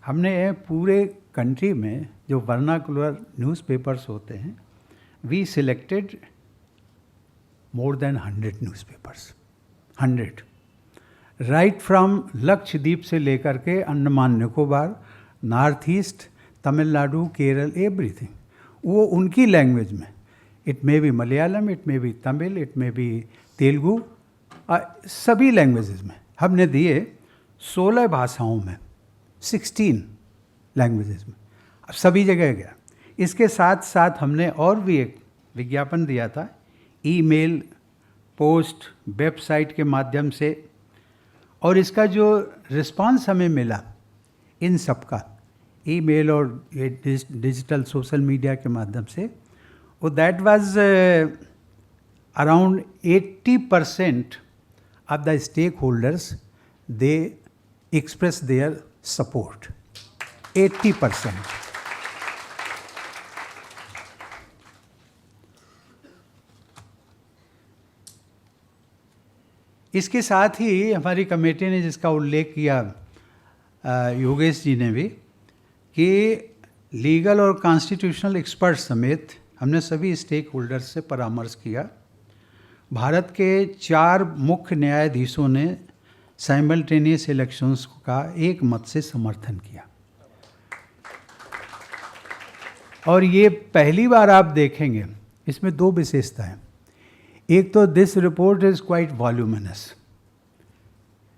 हमने पूरे कंट्री में जो वर्नाकुलर न्यूज़पेपर्स होते हैं, we selected more than 100 newspapers, 100, right from Lakshadweep से लेकर के Andaman Nicobar, north east, Tamil Nadu, Kerala, everything, वो उनकी लैंग्वेज में, it may be Malayalam, it may be Tamil, it may be Telugu, सभी लैंग्वेजेस में हमने दिए, 16 भाषाओं में, 16 लैंग्वेजेस में, अब सभी जगह गया। इसके साथ साथ हमने और भी एक विज्ञापन दिया था, ईमेल, पोस्ट, वेबसाइट के माध्यम से, और इसका जो रिस्पांस हमें मिला इन सब का, ईमेल और ये डिजिटल सोशल मीडिया के माध्यम से, वो that was around 80% of the stakeholders they express their support, 80%। इसके साथ ही हमारी कमेटी ने, जिसका उल्लेख किया योगेश जी ने भी, कि लीगल और कॉन्स्टिट्यूशनल एक्सपर्ट्स समेत हमने सभी स्टेक होल्डर्स से परामर्श किया। भारत के 4 मुख्य न्यायाधीशों ने साइमल्टेनियस इलेक्शंस का एक मत से समर्थन किया, और ये पहली बार आप देखेंगे, इसमें 2 विशेषताएं। एक तो this report is quite voluminous,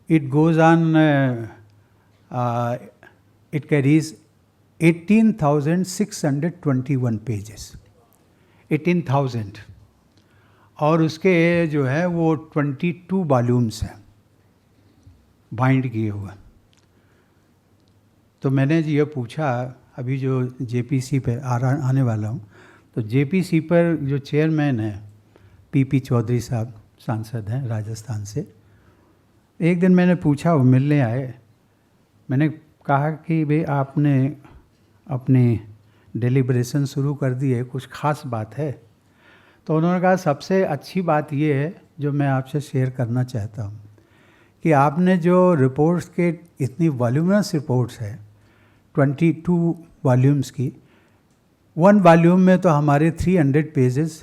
it goes on, it carries 18,621 pages, 18,000, और उसके जो है वो 22 वॉल्यूम्स हैं बाइंड किए हुए। तो मैंने ये पूछा, अभी जो जेपीसी पे आने वाला हूँ, तो जेपीसी पर जो चेयरमैन है पीपी चौधरी साहब, सांसद हैं राजस्थान से, एक दिन मैंने पूछा, वो मिलने आए, मैंने कहा कि भाई आपने अपनी डेलिब्रेशन शुरू कर दी है, कुछ खास बात है? तो उन्होंने कहा सबसे अच्छी बात ये है जो मैं आपसे शेयर करना चाहता हूँ कि आपने जो रिपोर्ट्स के इतनी वॉल्यूमस रिपोर्ट्स है 22 वॉल्यूम्स की, 1 वॉल्यूम में तो हमारे 300 पेजेस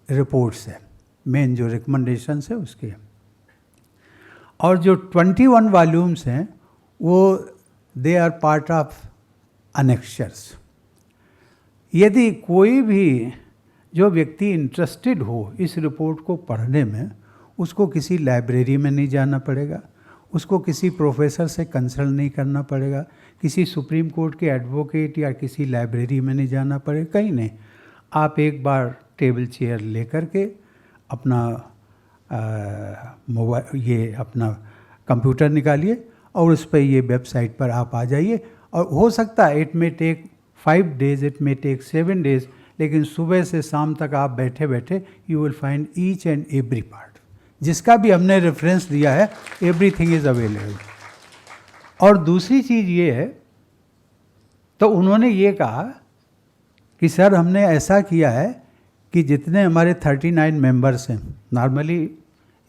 रिपोर्ट्स है, मेन जो रिकमेंडेशंस है उसके, और जो 21 वॉल्यूम्स हैं वो दे आर पार्ट ऑफ अनेक्शर्स। यदि कोई भी जो व्यक्ति इंटरेस्टेड हो इस रिपोर्ट को पढ़ने में, उसको किसी लाइब्रेरी में नहीं जाना पड़ेगा, उसको किसी प्रोफेसर से कंसल्ट नहीं करना पड़ेगा, किसी सुप्रीम कोर्ट के एडवोकेट या किसी लाइब्रेरी में नहीं जाना पड़ेगा, कहीं नहीं। आप एक बार टेबल चेयर लेकर के अपना मोबाइल, ये अपना कंप्यूटर निकालिए और उस पर ये वेबसाइट पर आप आ जाइए, और हो सकता है it may take 5 days, it may take 7 days, लेकिन सुबह से शाम तक आप बैठे बैठे you will find each and every part, जिसका भी हमने रेफरेंस दिया है, एवरीथिंग इज़ अवेलेबल। और दूसरी चीज़ ये है, तो उन्होंने ये कहा कि सर हमने ऐसा किया है कि जितने हमारे 39 मेंबर्स हैं, नॉर्मली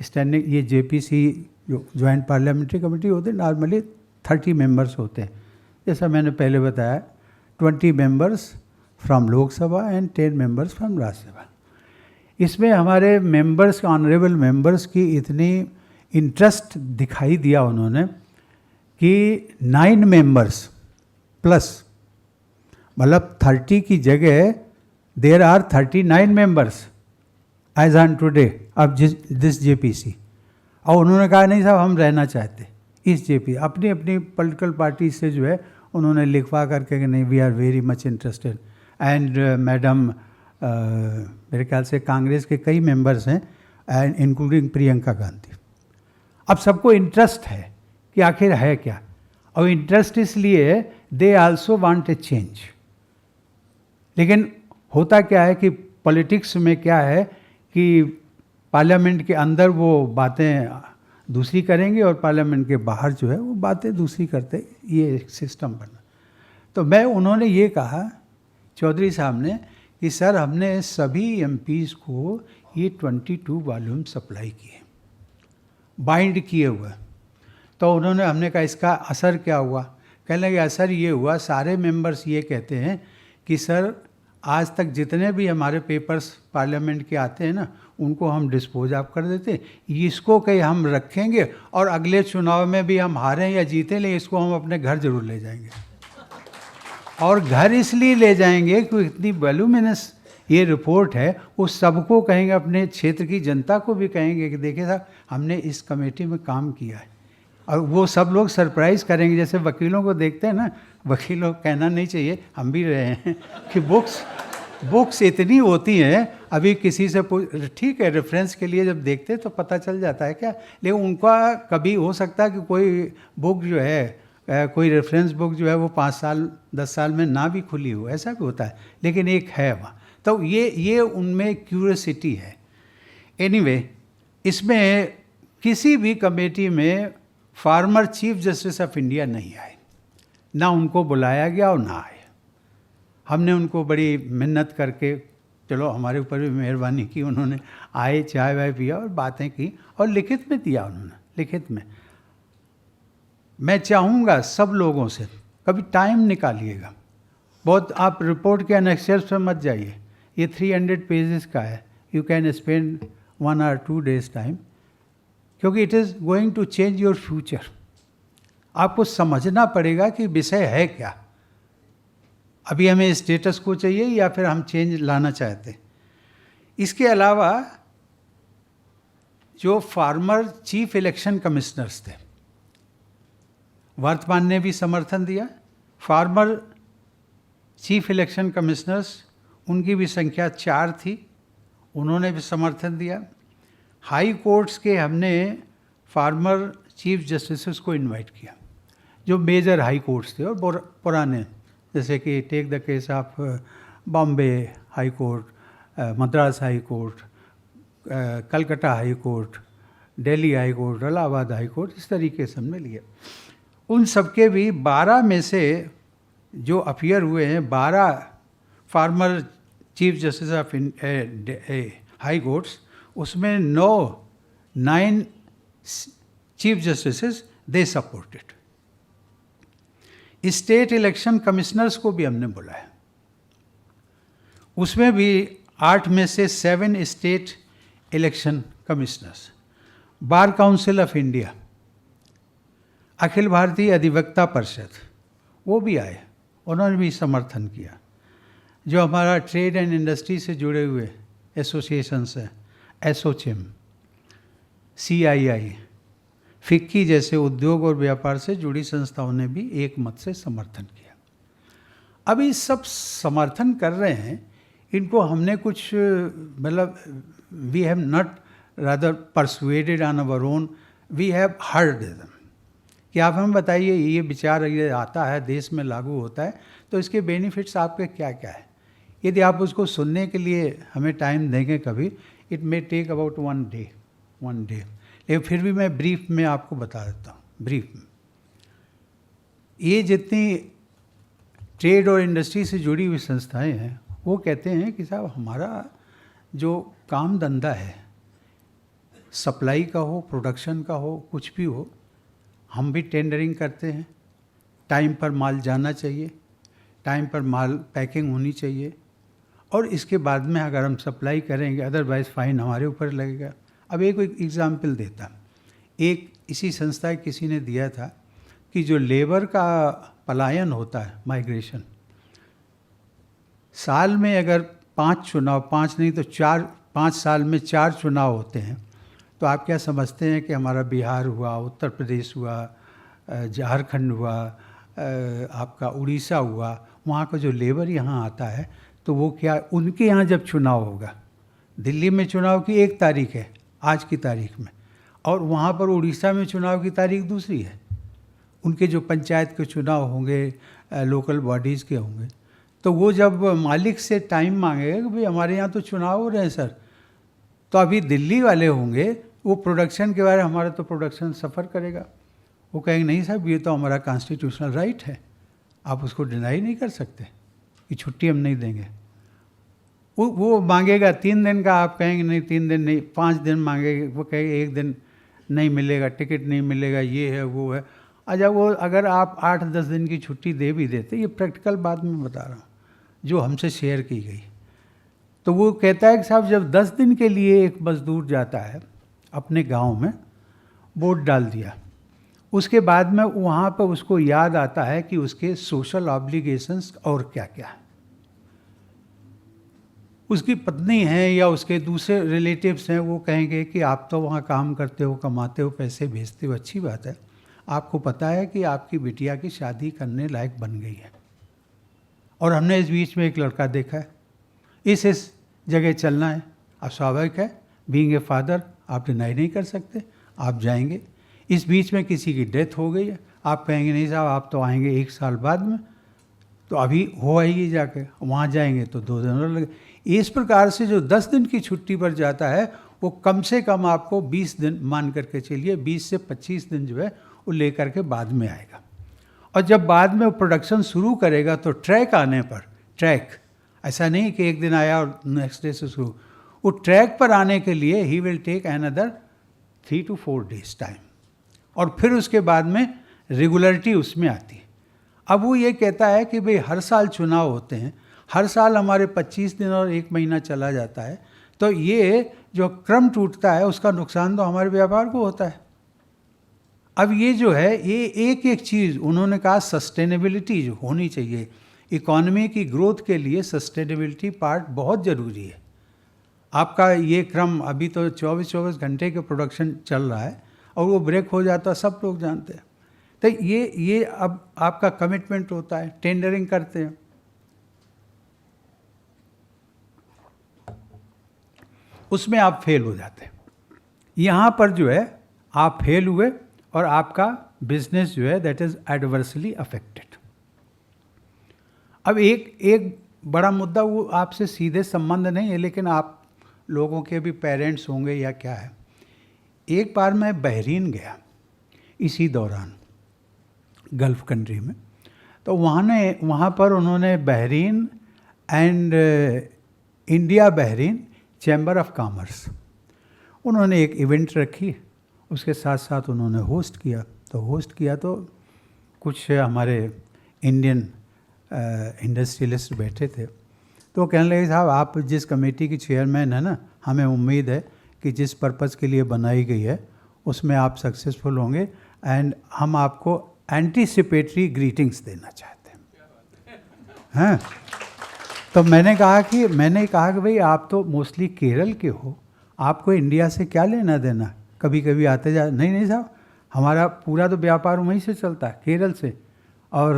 स्टैंडिंग ये जेपीसी जो ज्वाइंट पार्लियामेंट्री कमेटी होते हैं, नॉर्मली 30 मेंबर्स होते हैं, जैसा मैंने पहले बताया, 20 members from Lok Sabha and 10 members from Rajya Sabha. इसमें हमारे मेंबर्स, ऑनरेबल मेंबर्स की इतनी इंटरेस्ट दिखाई दिया उन्होंने कि 9 मेंबर्स प्लस, मतलब 30 की जगह there are 39 members as on today of this JPC. और उन्होंने कहा नहीं साहब हम रहना चाहते इस जेपी, अपनी अपनी पॉलिटिकल पार्टी से जो है उन्होंने लिखवा करके कि नहीं we are very much interested. And madam मेरे ख्याल से कांग्रेस के कई मेंबर्स हैं एंड इंक्लूडिंग प्रियंका गांधी। अब सबको इंटरेस्ट है कि आखिर है क्या, और इंटरेस्ट इसलिए they also want a change. लेकिन होता क्या है कि पॉलिटिक्स में क्या है कि पार्लियामेंट के अंदर वो बातें दूसरी करेंगे और पार्लियामेंट के बाहर जो है वो बातें दूसरी करते, ये एक सिस्टम बना। तो मैं, उन्होंने ये कहा चौधरी साहब ने कि सर हमने सभी एमपीज़ को ये 22 वॉल्यूम सप्लाई किए, बाइंड किए हुए। तो उन्होंने, हमने कहा इसका असर क्या हुआ? कहने लगे असर ये हुआ, सारे मेंबर्स ये कहते हैं कि सर आज तक जितने भी हमारे पेपर्स पार्लियामेंट के आते हैं ना, उनको हम डिस्पोज ऑफ कर देते, इसको कहीं हम रखेंगे और अगले चुनाव में भी हम हारें या जीतें, लेकिन इसको हम अपने घर जरूर ले जाएंगे। और घर इसलिए ले जाएंगे कि इतनी वॉल्यूमिनस ये रिपोर्ट है, वो सबको कहेंगे, अपने क्षेत्र की जनता को भी कहेंगे कि देखिए साहब हमने इस कमेटी में काम किया है। और वो सब लोग सरप्राइज़ करेंगे, जैसे वकीलों को देखते हैं ना, वकीलों को कहना नहीं चाहिए, हम भी रहे हैं कि बुक्स इतनी होती हैं, अभी किसी से ठीक है रेफरेंस के लिए जब देखते हैं तो पता चल जाता है क्या, लेकिन उनका कभी हो सकता है कि कोई बुक जो है, कोई रेफरेंस बुक जो है वो 5 साल 10 साल में ना भी खुली हो, ऐसा भी होता है, लेकिन एक है वहाँ। तो ये उनमें क्यूरियोसिटी है। एनीवे, इसमें किसी भी कमेटी में former chief justice of India नहीं आए, ना उनको बुलाया गया और ना आए। हमने उनको बड़ी मिन्नत करके, चलो हमारे ऊपर भी मेहरबानी की, उन्होंने आए, चाय वाय पिया और बातें की और लिखित में दिया उन्होंने, लिखित में। मैं चाहूँगा सब लोगों से कभी टाइम निकालिएगा, बहुत आप रिपोर्ट के अनेक्सर्स पर मत जाइए, ये 300 पेजेस का है, you can spend 1 or 2 days time, क्योंकि it is going to change your future. आपको समझना पड़ेगा कि विषय है क्या, अभी हमें स्टेटस को चाहिए या फिर हम चेंज लाना चाहते। इसके अलावा जो फॉर्मर चीफ इलेक्शन कमिश्नर्स थे, वर्तमान ने भी समर्थन दिया। फॉर्मर चीफ इलेक्शन कमिश्नर्स, उनकी भी संख्या 4 थी, उन्होंने भी समर्थन दिया। हाई कोर्ट्स के हमने फार्मर चीफ जस्टिस को इनवाइट किया, जो मेजर हाई कोर्ट्स थे और पुराने, जैसे कि take the case of Bombay high court, Madras high court, Calcutta high court, Delhi high court, Allahabad high court, इस तरीके से हमने लिए। उन सबके भी 12 में से जो अपियर हुए हैं, 12 farmer chief justice of high courts, उसमें 9 chief justice they supported. State election commissioners को भी हमने बुलाया, उसमें भी 8 में से 7 state election commissioners, bar council of India, अखिल भारतीय अधिवक्ता परिषद, वो भी आए, उन्होंने भी समर्थन किया। जो हमारा ट्रेड एंड इंडस्ट्री से जुड़े हुए एसोसिएशंस हैं, एसोचेम, CII, फिक्की जैसे उद्योग और व्यापार से जुड़ी संस्थाओं ने भी एक मत से समर्थन किया। अभी सब समर्थन कर रहे हैं, इनको हमने कुछ मतलब we have not rather persuaded on our own, we have heard them कि आप हमें बताइए ये विचार ये आता है, देश में लागू होता है, तो इसके बेनिफिट्स आपके क्या क्या है। यदि आप उसको सुनने के लिए हमें टाइम देंगे कभी, it may take about one day, लेकिन फिर भी मैं ब्रीफ में आपको बता देता हूँ। ब्रीफ में ये जितनी ट्रेड और इंडस्ट्री से जुड़ी हुई संस्थाएं हैं, वो कहते हैं कि साहब हमारा जो काम धंधा है, सप्लाई का हो, प्रोडक्शन का हो, कुछ भी हो, हम भी टेंडरिंग करते हैं, टाइम पर माल जाना चाहिए, टाइम पर माल पैकिंग होनी चाहिए, और इसके बाद में अगर हम सप्लाई करेंगे, अदरवाइज़ फ़ाइन हमारे ऊपर लगेगा। अब एक एग्ज़ाम्पल देता, एक इसी संस्था किसी ने दिया था कि जो लेबर का पलायन होता है, माइग्रेशन, साल में अगर 5 चुनाव, 5 नहीं तो 5 साल में 4 चुनाव होते हैं, तो आप क्या समझते हैं कि हमारा बिहार हुआ, उत्तर प्रदेश हुआ, झारखंड हुआ, आपका उड़ीसा हुआ, वहाँ का जो लेबर यहाँ आता है, तो वो क्या, उनके यहाँ जब चुनाव होगा, दिल्ली में चुनाव की 1 तारीख है आज की तारीख में, और वहाँ पर उड़ीसा में चुनाव की तारीख दूसरी है। उनके जो पंचायत के चुनाव होंगे, लोकल बॉडीज़ के होंगे, तो वो जब मालिक से टाइम मांगेगा कि भाई हमारे यहाँ तो चुनाव हो रहे हैं सर, तो अभी दिल्ली वाले होंगे, वो प्रोडक्शन के बारे में, हमारा तो प्रोडक्शन सफ़र करेगा, वो कहेंगे नहीं साहब ये तो हमारा कॉन्स्टिट्यूशनल राइट है, आप उसको डिनाई नहीं कर सकते कि छुट्टी हम नहीं देंगे। वो मांगेगा 3 दिन का, आप कहेंगे नहीं 3 दिन नहीं, 5 दिन मांगेगा, वो कहेंगे 1 दिन नहीं मिलेगा, टिकट नहीं मिलेगा, ये है वो है। अच्छा, वो अगर आप 8-10 दिन की छुट्टी दे भी देते, ये प्रैक्टिकल बात मैं बता रहा हूँ जो हमसे शेयर की गई, तो वो कहता है कि साहब जब 10 दिन के लिए एक मज़दूर जाता है अपने गांव में, वोट डाल दिया, उसके बाद में वहाँ पर उसको याद आता है कि उसके सोशल ऑब्लिगेशंस और क्या क्या है। उसकी पत्नी है या उसके दूसरे रिलेटिव्स हैं, वो कहेंगे कि आप तो वहाँ काम करते हो, कमाते हो, पैसे भेजते हो, अच्छी बात है, आपको पता है कि आपकी बिटिया की शादी करने लायक बन गई है, और हमने इस बीच में एक लड़का देखा है, इस जगह चलना है। अब स्वाभाविक है, बीइंग ए फादर आप डिनाई नहीं कर सकते, आप जाएंगे। इस बीच में किसी की डेथ हो गई है, आप कहेंगे नहीं साहब आप तो आएंगे 1 साल बाद में, तो अभी हो आएगी जाके, वहाँ जाएंगे तो 2 दिन और लगे। इस प्रकार से जो 10 दिन की छुट्टी पर जाता है, वो कम से कम आपको 20 दिन मान करके चलिए, 20 से 25 दिन जो है वो लेकर के बाद में आएगा। और जब बाद में वो प्रोडक्शन शुरू करेगा, तो ट्रैक आने पर, ट्रैक ऐसा नहीं कि एक दिन आया और नेक्स्ट डे से शुरू, वो ट्रैक पर आने के लिए ही will take another 3 to 4 days time, और फिर उसके बाद में रेगुलरिटी उसमें आती है। अब वो ये कहता है कि भाई हर साल चुनाव होते हैं, हर साल हमारे 25 दिन और 1 महीना चला जाता है, तो ये जो क्रम टूटता है उसका नुकसान तो हमारे व्यापार को होता है। अब ये जो है, ये एक एक चीज़ उन्होंने कहा सस्टेनेबिलिटी जो होनी चाहिए, इकॉनमी की ग्रोथ के लिए सस्टेनेबिलिटी पार्ट बहुत ज़रूरी है। आपका ये क्रम अभी तो 24-24 घंटे के प्रोडक्शन चल रहा है, और वो ब्रेक हो जाता है, सब लोग जानते हैं। तो ये अब आपका कमिटमेंट होता है, टेंडरिंग करते हैं। उसमें आप फेल हो जाते हैं। यहाँ पर जो है आप फेल हुए और आपका बिजनेस जो है दैट इज़ एडवर्सली अफेक्टेड। अब एक बड़ा मुद्दा, वो आपसे सीधे संबंध नहीं है, लेकिन आप लोगों के भी पेरेंट्स होंगे या क्या है। एक बार मैं बहरीन गया इसी दौरान, गल्फ़ कंट्री में, तो वहाँ पर उन्होंने Bahrain and India Bahrain chamber of commerce, उन्होंने एक इवेंट रखी, उसके साथ साथ उन्होंने होस्ट किया तो कुछ हमारे इंडियन इंडस्ट्रियलिस्ट बैठे थे। तो वो कहने लगे, साहब आप जिस कमेटी की चेयरमैन है ना, हमें उम्मीद है कि जिस पर्पज़ के लिए बनाई गई है उसमें आप सक्सेसफुल होंगे एंड हम आपको एंटीसिपेटरी ग्रीटिंग्स देना चाहते हैं। हैं? तो मैंने कहा कि भाई आप तो मोस्टली केरल के हो, आपको इंडिया से क्या लेना देना, कभी कभी आते जा। नहीं साहब, हमारा पूरा तो व्यापार वहीं से चलता है, केरल से, और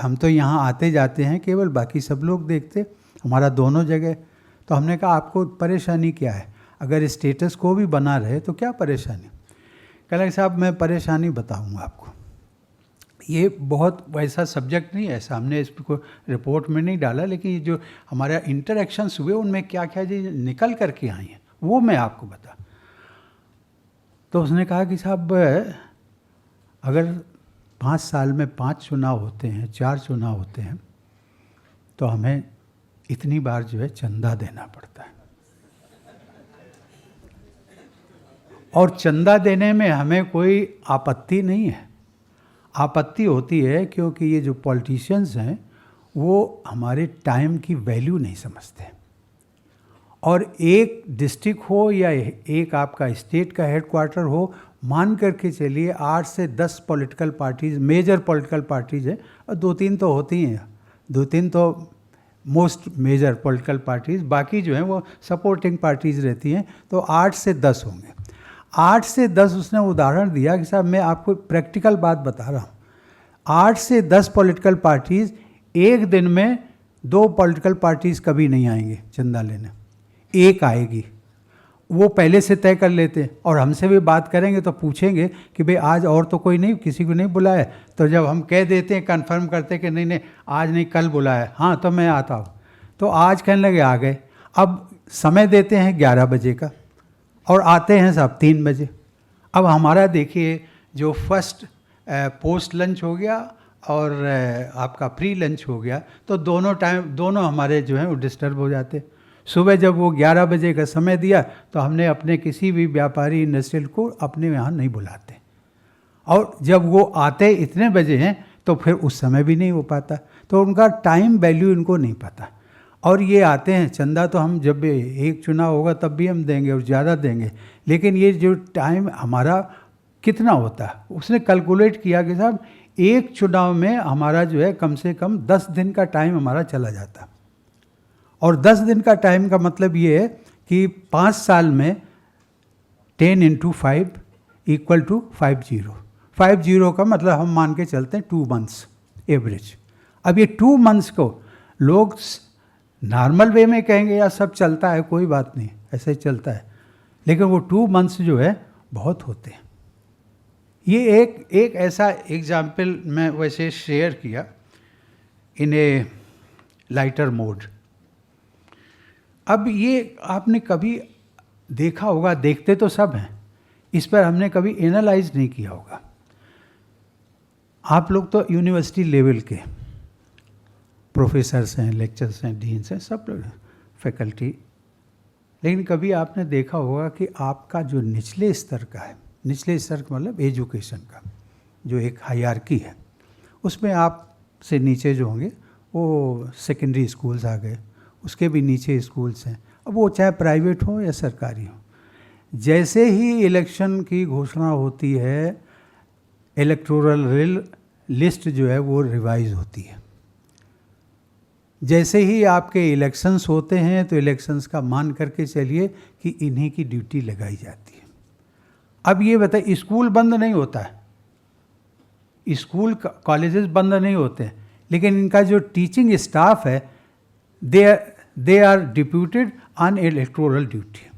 हम तो यहाँ आते जाते हैं केवल, बाकी सब लोग देखते, हमारा दोनों जगह। तो हमने कहा आपको परेशानी क्या है, अगर स्टेटस को भी बना रहे तो क्या परेशानी। कहने लगे, साहब मैं परेशानी बताऊँगा आपको, ये बहुत वैसा सब्जेक्ट नहीं है, ऐसा हमने इसको रिपोर्ट में नहीं डाला, लेकिन ये जो हमारा इंटरेक्शंस हुए उनमें क्या क्या चीज़ निकल करके आई हैं वो मैं आपको बता। तो उसने कहा कि साहब अगर 5 साल में 5 चुनाव होते हैं, 4 चुनाव होते हैं, तो हमें इतनी बार जो है चंदा देना पड़ता है, और चंदा देने में हमें कोई आपत्ति नहीं है। आपत्ति होती है क्योंकि ये जो पॉलिटिशियंस हैं वो हमारे टाइम की वैल्यू नहीं समझते, और एक डिस्ट्रिक्ट हो या एक आपका स्टेट का हेडक्वार्टर हो, मान करके चलिए 8 से 10 political parties, major political parties हैं, और 2-3 तो होती हैं, 2-3 तो मोस्ट मेजर पॉलिटिकल पार्टीज़, बाकी जो हैं वो सपोर्टिंग पार्टीज़ रहती हैं, तो 8 से 10 होंगे। 8 से 10 उसने उदाहरण दिया कि साहब मैं आपको प्रैक्टिकल बात बता रहा हूँ, 8 से 10 पॉलिटिकल पार्टीज़ एक दिन में 2 पॉलिटिकल पार्टीज़ कभी नहीं आएंगे चंदा लेने, एक आएगी, वो पहले से तय कर लेते हैं, और हमसे भी बात करेंगे तो पूछेंगे कि भाई आज और तो कोई नहीं, किसी को नहीं बुलाया, तो जब हम कह देते हैं, कंफर्म करते हैं कि नहीं आज नहीं कल बुलाया, हाँ तो मैं आता हूँ, तो आज कहने लगे आ गए। अब समय देते हैं 11 बजे का और आते हैं साहब 3 बजे। अब हमारा देखिए जो फर्स्ट पोस्ट लंच हो गया और आपका प्री लंच हो गया, तो दोनों हमारे जो हैं वो डिस्टर्ब हो जाते। सुबह जब वो 11 बजे का समय दिया तो हमने अपने किसी भी व्यापारी इंडस्ट्रियल को अपने यहाँ नहीं बुलाते, और जब वो आते इतने बजे हैं तो फिर उस समय भी नहीं हो पाता, तो उनका टाइम वैल्यू इनको नहीं पता। और ये आते हैं चंदा, तो हम जब भी एक चुनाव होगा तब भी हम देंगे और ज़्यादा देंगे, लेकिन ये जो टाइम हमारा कितना होता है, उसने कैलकुलेट किया कि साहब एक चुनाव में हमारा जो है कम से कम 10 दिन का टाइम हमारा चला जाता, और 10 दिन का टाइम का मतलब ये है कि 5 साल में 10 × 5 = 50। 50 का मतलब हम मान के चलते हैं 2 मंथ्स एवरेज। अब ये 2 मंथ्स को लोग नॉर्मल वे में कहेंगे यार सब चलता है, कोई बात नहीं, ऐसे ही चलता है, लेकिन वो 2 मंथ्स जो है बहुत होते हैं। ये एक ऐसा एग्जाम्पल मैं वैसे शेयर किया इन ए लाइटर मोड। अब ये आपने कभी देखा होगा, देखते तो सब हैं, इस पर हमने कभी एनालाइज नहीं किया होगा। आप लोग तो यूनिवर्सिटी लेवल के प्रोफेसर्स हैं, लेक्चर्स हैं, डीन्स हैं, सब लोग फैकल्टी, लेकिन कभी आपने देखा होगा कि आपका जो निचले स्तर का है, निचले स्तर का मतलब एजुकेशन का जो एक हायरार्की है, उसमें आप से नीचे जो होंगे वो सेकेंडरी स्कूल्स आ गए, उसके भी नीचे स्कूल्स हैं, अब वो चाहे प्राइवेट हो या सरकारी हो। जैसे ही इलेक्शन की घोषणा होती है, इलेक्टोरल लिस्ट जो है वो रिवाइज होती है। जैसे ही आपके इलेक्शंस होते हैं तो इलेक्शंस का मान करके चलिए कि इन्हीं की ड्यूटी लगाई जाती है। अब ये बताइए, स्कूल बंद नहीं होता है, स्कूल कॉलेजेस बंद नहीं होते हैं, लेकिन इनका जो टीचिंग स्टाफ है they are deputed on electoral duty.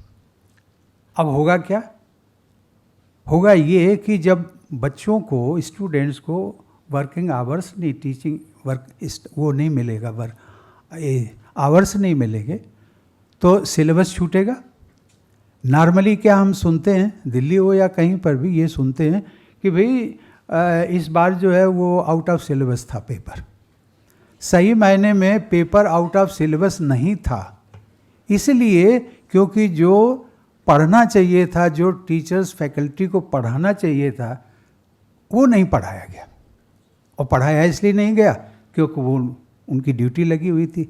अब होगा क्या? होगा ये कि जब बच्चों को, स्टूडेंट्स को वर्किंग आवर्स नहीं, टीचिंग वर्क वो नहीं मिलेगा, वर्क आवर्स नहीं मिलेंगे तो सिलेबस छूटेगा। नॉर्मली क्या हम सुनते हैं, दिल्ली हो या कहीं पर भी ये सुनते हैं कि भाई इस बार जो है वो आउट ऑफ सिलेबस था पेपर। सही मायने में पेपर आउट ऑफ सिलेबस नहीं था, इसलिए क्योंकि जो पढ़ना चाहिए था, जो टीचर्स फैकल्टी को पढ़ाना चाहिए था, वो नहीं पढ़ाया गया। और पढ़ाया इसलिए नहीं गया क्योंकि वो उनकी ड्यूटी लगी हुई थी।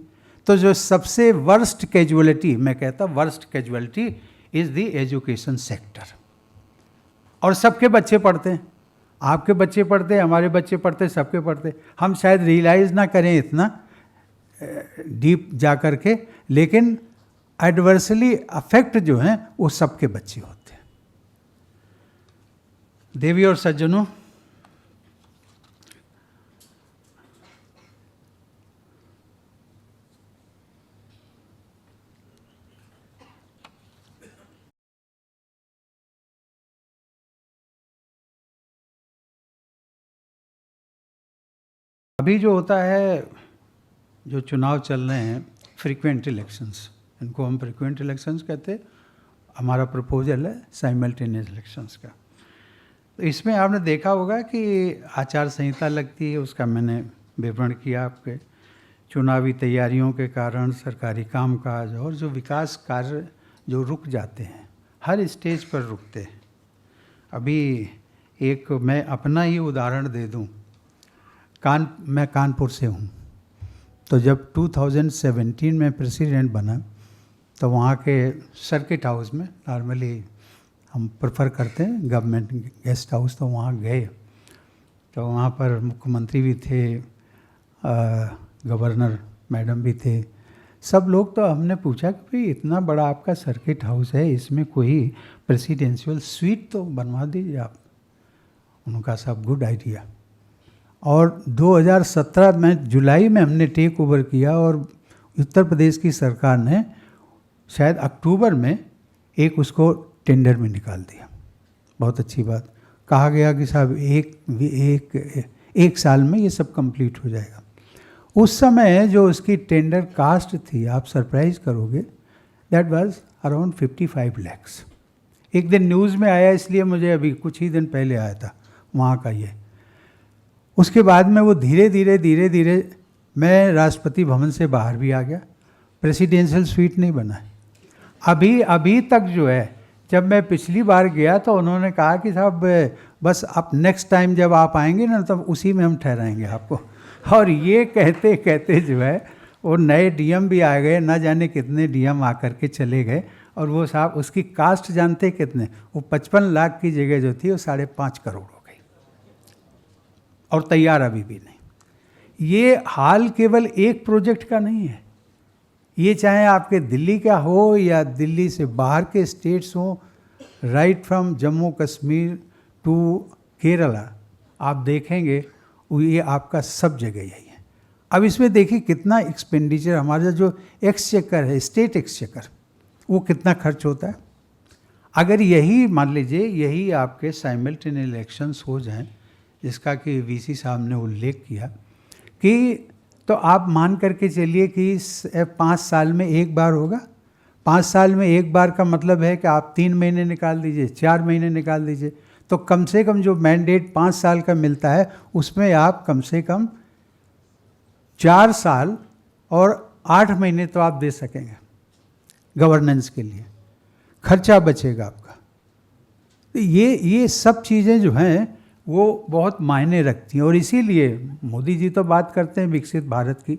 तो जो सबसे वर्स्ट कैजुअलिटी, मैं कहता worst casualty is the education sector. और सबके बच्चे पढ़ते हैं, आपके बच्चे पढ़ते हैं, हमारे बच्चे पढ़ते हैं, सबके पढ़ते हैं। हम शायद रियलाइज़ ना करें इतना डीप जा कर के, लेकिन एडवर्सली अफेक्ट जो हैं वो सबके बच्चे होते हैं। देवी और सज्जनों, अभी जो होता है, जो चुनाव चल रहे हैं, फ्रीक्वेंट इलेक्शंस, इनको हम फ्रीक्वेंट इलेक्शंस कहते हैं। हमारा प्रपोजल है साइमल्टेनियस इलेक्शंस का। तो इसमें आपने देखा होगा कि आचार संहिता लगती है, उसका मैंने विवरण किया आपके। चुनावी तैयारियों के कारण सरकारी कामकाज और जो विकास कार्य जो रुक जाते हैं, हर स्टेज पर रुकते हैं। अभी एक मैं अपना ही उदाहरण दे दूं, मैं कानपुर से हूँ। तो जब 2017 में प्रेसिडेंट बना तो वहाँ के सर्किट हाउस में, नॉर्मली हम प्रेफर करते हैं गवर्नमेंट गेस्ट हाउस, तो वहाँ गए। तो वहाँ पर मुख्यमंत्री भी थे, गवर्नर मैडम भी थे, सब लोग। तो हमने पूछा कि भाई इतना बड़ा आपका सर्किट हाउस है, इसमें कोई प्रेसिडेंशियल स्वीट तो बनवा दीजिए आप। उनका सब गुड आइडिया। और 2017 में जुलाई में हमने टेक ओवर किया और उत्तर प्रदेश की सरकार ने शायद अक्टूबर में एक उसको टेंडर में निकाल दिया। बहुत अच्छी बात। कहा गया कि साहब एक साल में ये सब कंप्लीट हो जाएगा। उस समय जो उसकी टेंडर कास्ट थी, आप सरप्राइज करोगे, दैट वाज अराउंड 55 lakhs। एक दिन न्यूज़ में आया, इसलिए मुझे अभी कुछ ही दिन पहले आया था वहाँ का ये। उसके बाद में वो धीरे धीरे मैं राष्ट्रपति भवन से बाहर भी आ गया, प्रेसिडेंशियल स्वीट नहीं बना है अभी तक। जो है, जब मैं पिछली बार गया तो उन्होंने कहा कि साहब बस आप नेक्स्ट टाइम जब आप आएंगे ना, तब उसी में हम ठहराएंगे आपको। और ये कहते कहते जो है वो नए डीएम भी आ गए, ना जाने कितने डीएम आकर के चले गए। और वो साहब उसकी कास्ट जानते कितने, वो 55 लाख की जगह जो थी वो 5.5 करोड़ हो गई, और तैयार अभी भी नहीं। ये हाल केवल एक प्रोजेक्ट का नहीं है, ये चाहे आपके दिल्ली का हो या दिल्ली से बाहर के स्टेट्स हो, right from Jammu Kashmir to Kerala, आप देखेंगे ये आपका सब जगह यही है। अब इसमें देखिए कितना एक्सपेंडिचर, हमारा जो एक्सचेकर है, स्टेट एक्सचेकर, वो कितना खर्च होता है। अगर यही मान लीजिए यही आपके साइमल्टेनियस इलेक्शंस हो जाएं, जिसका कि वीसी साहब ने उल्लेख किया कि, तो आप मान करके चलिए कि 5 साल में एक बार होगा। 5 साल में एक बार का मतलब है कि आप 3 महीने निकाल दीजिए, 4 महीने निकाल दीजिए, तो कम से कम जो मैंडेट 5 साल का मिलता है उसमें आप कम से कम 4 साल और 8 महीने तो आप दे सकेंगे गवर्नेंस के लिए, खर्चा बचेगा आपका। तो ये सब चीज़ें जो हैं वो बहुत मायने रखती हैं। और इसीलिए मोदी जी तो बात करते हैं विकसित भारत की,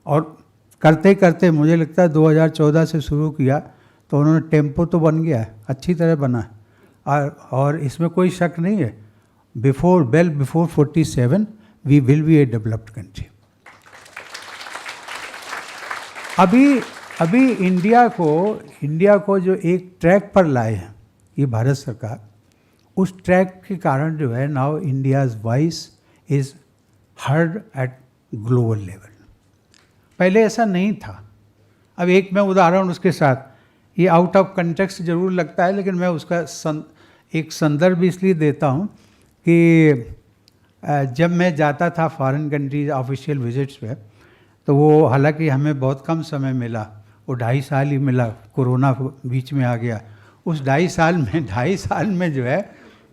और करते करते मुझे लगता है 2014 से शुरू किया तो उन्होंने टेम्पो तो बन गया है, अच्छी तरह बना है। और इसमें कोई शक नहीं है, before 47 we will be a developed country. अभी इंडिया को जो एक ट्रैक पर लाए हैं ये भारत सरकार, उस ट्रैक के कारण जो है now India's voice is heard eight global level. पहले ऐसा नहीं था। अब एक मैं उदाहरण उसके साथ, ये आउट ऑफ कंटेक्स्ट ज़रूर लगता है, लेकिन मैं उसका एक संदर्भ इसलिए देता हूँ कि जब मैं जाता था फॉरेन कंट्रीज ऑफिशियल विजिट्स पे, तो वो हालांकि हमें बहुत कम समय मिला, वो 2.5 साल ही मिला, कोरोना बीच में आ गया। उस 2.5 साल में जो है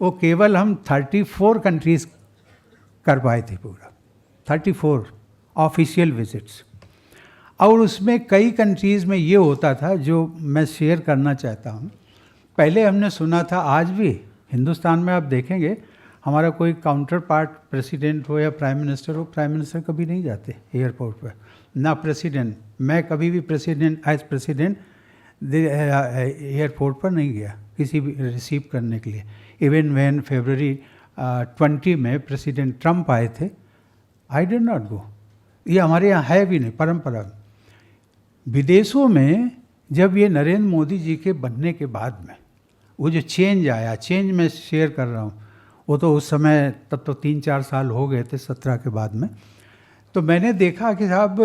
वो केवल हम 34 कंट्रीज़ कर पाए थे, पूरा 34 ऑफिशियल विजिट्स। और उसमें कई कंट्रीज़ में ये होता था जो मैं शेयर करना चाहता हूँ। पहले हमने सुना था, आज भी हिंदुस्तान में आप देखेंगे हमारा कोई काउंटर पार्ट प्रेसिडेंट हो या प्राइम मिनिस्टर हो, प्राइम मिनिस्टर कभी नहीं जाते एयरपोर्ट पर, ना प्रेसिडेंट। मैं कभी भी प्रेसिडेंट एज प्रेसिडेंट एयरपोर्ट पर नहीं गया किसी भी रिसीव करने के लिए। इवन व्हेन February 20 में प्रेसिडेंट ट्रंप आए थे, आई डिड नॉट गो। ये हमारे यहाँ है भी नहीं परंपरा। विदेशों में जब ये नरेंद्र मोदी जी के बनने के बाद में वो जो चेंज आया, चेंज मैं शेयर कर रहा हूँ, वो तो उस समय तब तो 3-4 साल हो गए थे 17 के बाद में। तो मैंने देखा कि साहब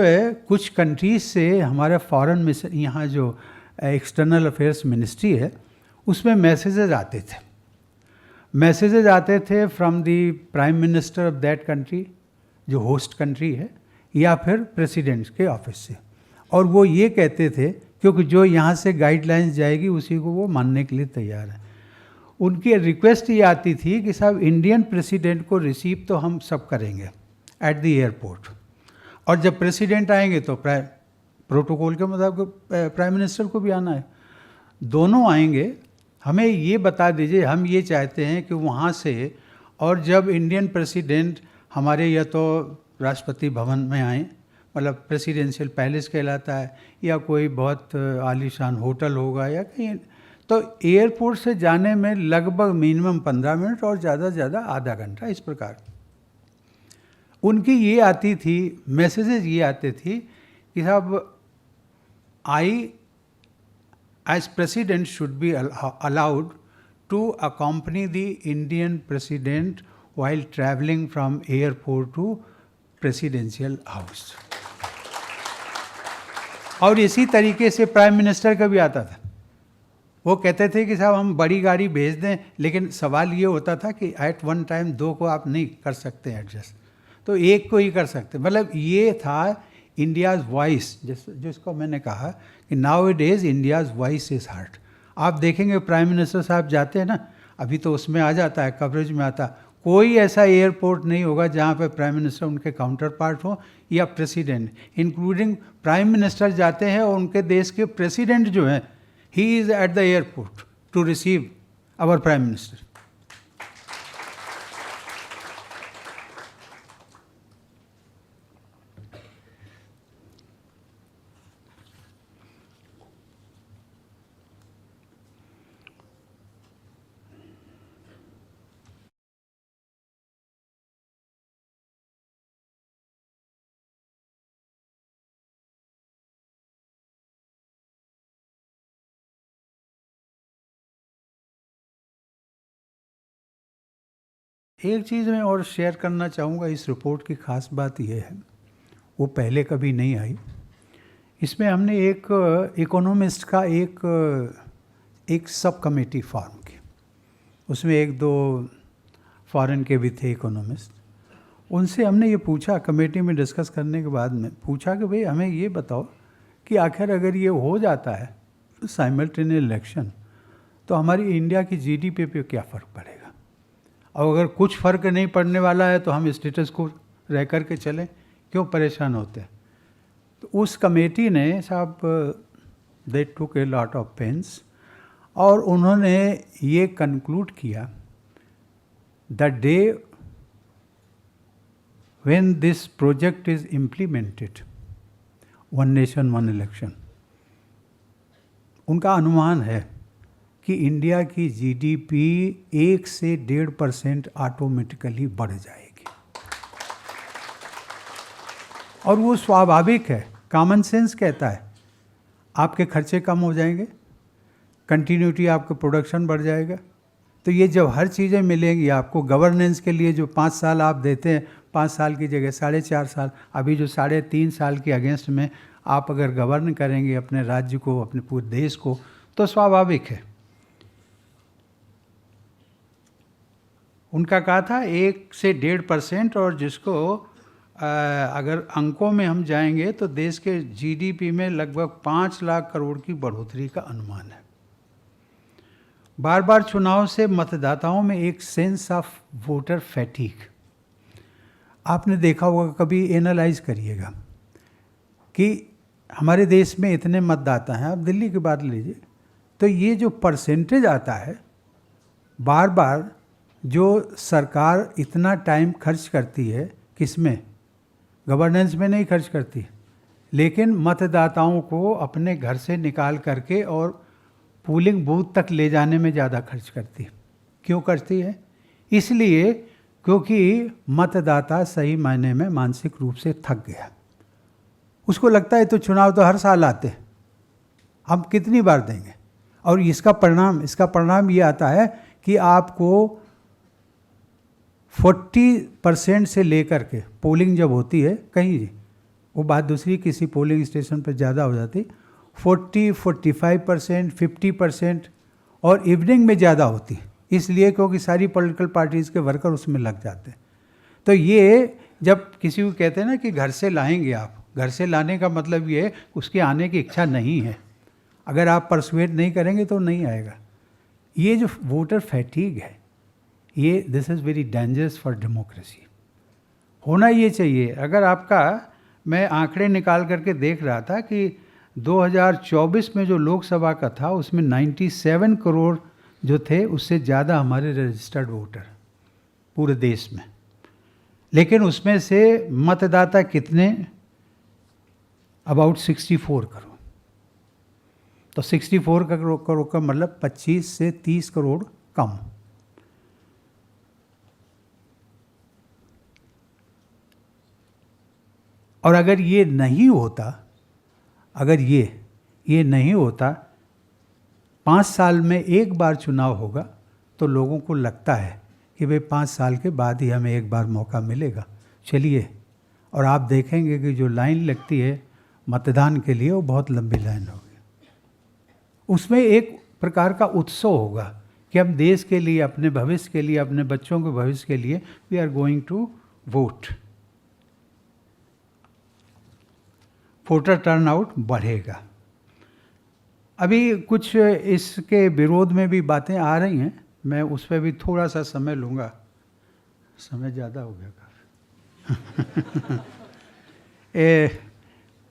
कुछ कंट्रीज से हमारे फॉरेन मिशन, यहाँ जो एक्सटर्नल अफेयर्स मिनिस्ट्री है, उसमें मैसेजेस आते थे। मैसेजेस आते थे from the prime minister of that country, जो होस्ट कंट्री है, या फिर प्रेसिडेंट के ऑफिस से। और वो ये कहते थे, क्योंकि जो यहाँ से गाइडलाइंस जाएगी उसी को वो मानने के लिए तैयार है। उनकी रिक्वेस्ट ये आती थी कि साहब इंडियन प्रेसिडेंट को रिसीव तो हम सब करेंगे एट द एयरपोर्ट, और जब प्रेसिडेंट आएंगे तो प्रोटोकॉल के मुताबिक प्राइम मिनिस्टर को भी आना है, दोनों आएंगे। हमें ये बता दीजिए, हम ये चाहते हैं कि वहाँ से, और जब इंडियन प्रेसिडेंट हमारे या तो राष्ट्रपति भवन में आए, मतलब प्रेसिडेंशियल पैलेस कहलाता है, या कोई बहुत आलीशान होटल होगा या कहीं, तो एयरपोर्ट से जाने में लगभग मिनिमम 15 मिनट और ज़्यादा से ज़्यादा आधा घंटा। इस प्रकार उनकी ये आती थी, मैसेजेस ये आते थी कि साहब आई as president should be allowed to accompany the Indian president while traveling from airport to presidential house। और इसी तरीके से प्राइम मिनिस्टर का भी आता था। वो कहते थे कि साहब हम बड़ी गाड़ी भेज दें, लेकिन सवाल ये होता था कि एट वन टाइम 2 को आप नहीं कर सकते एडजस्ट, तो एक को ही कर सकते। मतलब ये था इंडियाज़ वॉइस, जिसको मैंने कहा कि now it is India's voice is hurt. आप देखेंगे प्राइम मिनिस्टर साहब जाते हैं ना, अभी तो उसमें आ जाता है, कवरेज में आता, कोई ऐसा एयरपोर्ट नहीं होगा जहाँ पे प्राइम मिनिस्टर उनके काउंटर पार्ट हो या प्रेसिडेंट। इंक्लूडिंग प्राइम मिनिस्टर जाते हैं और उनके देश के प्रेसिडेंट जो हैं, he is at the airport to receive our prime minister. एक चीज़ मैं और शेयर करना चाहूँगा, इस रिपोर्ट की ख़ास बात यह है, वो पहले कभी नहीं आई। इसमें हमने एक इकोनॉमिस्ट का एक सब कमेटी फॉर्म की, उसमें 1-2 फॉरेन के भी थे इकोनॉमिस्ट। उनसे हमने ये पूछा, कमेटी में डिस्कस करने के बाद में पूछा कि भाई हमें ये बताओ कि आखिर अगर ये हो जाता है साइमल्टेनियस इलेक्शन, तो हमारी इंडिया की जीडीपी पे क्या फ़र्क पड़ेगा, और अगर कुछ फ़र्क नहीं पड़ने वाला है तो हम स्टेटस को रह कर के चलें, क्यों परेशान होते हैं। तो उस कमेटी ने साहब दे टुक ए लॉट ऑफ पेन्स, और उन्होंने ये कंक्लूड किया, the day when this project is implemented, one nation one election, उनका अनुमान है कि इंडिया की जीडीपी 1 से 1.5% ऑटोमेटिकली बढ़ जाएगी। और वो स्वाभाविक है, कॉमन सेंस कहता है, आपके खर्चे कम हो जाएंगे, कंटिन्यूटी आपका प्रोडक्शन बढ़ जाएगा। तो ये जब हर चीज़ें मिलेंगी आपको, गवर्नेंस के लिए जो 5 साल आप देते हैं, 5 साल की जगह 4.5 साल, अभी जो 3.5 साल के अगेंस्ट में आप अगर गवर्न करेंगे अपने राज्य को, अपने पूरे देश को, तो स्वाभाविक है। उनका कहा था 1 से 1.5%, और जिसको अगर अंकों में हम जाएंगे तो देश के जीडीपी में लगभग 5 लाख करोड़ की बढ़ोतरी का अनुमान है। बार बार चुनाव से मतदाताओं में एक सेंस ऑफ वोटर फैटीग, आपने देखा होगा, कभी एनालाइज करिएगा कि हमारे देश में इतने मतदाता हैं, आप दिल्ली की बात लीजिए, तो ये जो परसेंटेज आता है बार बार, जो सरकार इतना टाइम खर्च करती है, किसमें, गवर्नेंस में नहीं खर्च करती, लेकिन मतदाताओं को अपने घर से निकाल करके और पोलिंग बूथ तक ले जाने में ज़्यादा खर्च करती है। क्यों करती है? इसलिए क्योंकि मतदाता सही मायने में मानसिक रूप से थक गया। उसको लगता है तो चुनाव तो हर साल आते हैं, हम कितनी बार देंगे। और इसका परिणाम ये आता है कि आपको 40% से लेकर के पोलिंग जब होती है कहीं, वो बात दूसरी, किसी पोलिंग स्टेशन पर ज़्यादा हो जाती, 45%, 50%, और इवनिंग में ज़्यादा होती है, इसलिए क्योंकि सारी पॉलिटिकल पार्टीज़ के वर्कर उसमें लग जाते हैं। तो ये जब किसी को कहते हैं ना कि घर से लाएंगे, आप घर से लाने का मतलब ये है उसके आने की इच्छा नहीं है, अगर आप परसुएट नहीं करेंगे तो नहीं आएगा। ये जो वोटर फैटीग है, ये this is very dangerous for democracy. होना ये चाहिए। अगर आपका, मैं आंकड़े निकाल करके देख रहा था कि 2024 में जो लोकसभा का था उसमें 97 करोड़ जो थे, उससे ज़्यादा हमारे रजिस्टर्ड वोटर पूरे देश में, लेकिन उसमें से मतदाता कितने, अबाउट 64 करोड़। तो 64 करोड़ का मतलब 25 से 30 करोड़ कम। और अगर ये नहीं होता, अगर ये नहीं होता, 5 साल में एक बार चुनाव होगा, तो लोगों को लगता है कि भाई 5 साल के बाद ही हमें एक बार मौका मिलेगा, चलिए। और आप देखेंगे कि जो लाइन लगती है मतदान के लिए, वो बहुत लंबी लाइन होगी। उसमें एक प्रकार का उत्सव होगा कि हम देश के लिए, अपने भविष्य के लिए, अपने बच्चों के भविष्य के लिए we are going to vote. Voter turnout बढ़ेगा। अभी कुछ इसके विरोध में भी बातें आ रही हैं, मैं उस पर भी थोड़ा सा समय लूँगा, समय ज़्यादा हो गया काफ़ी।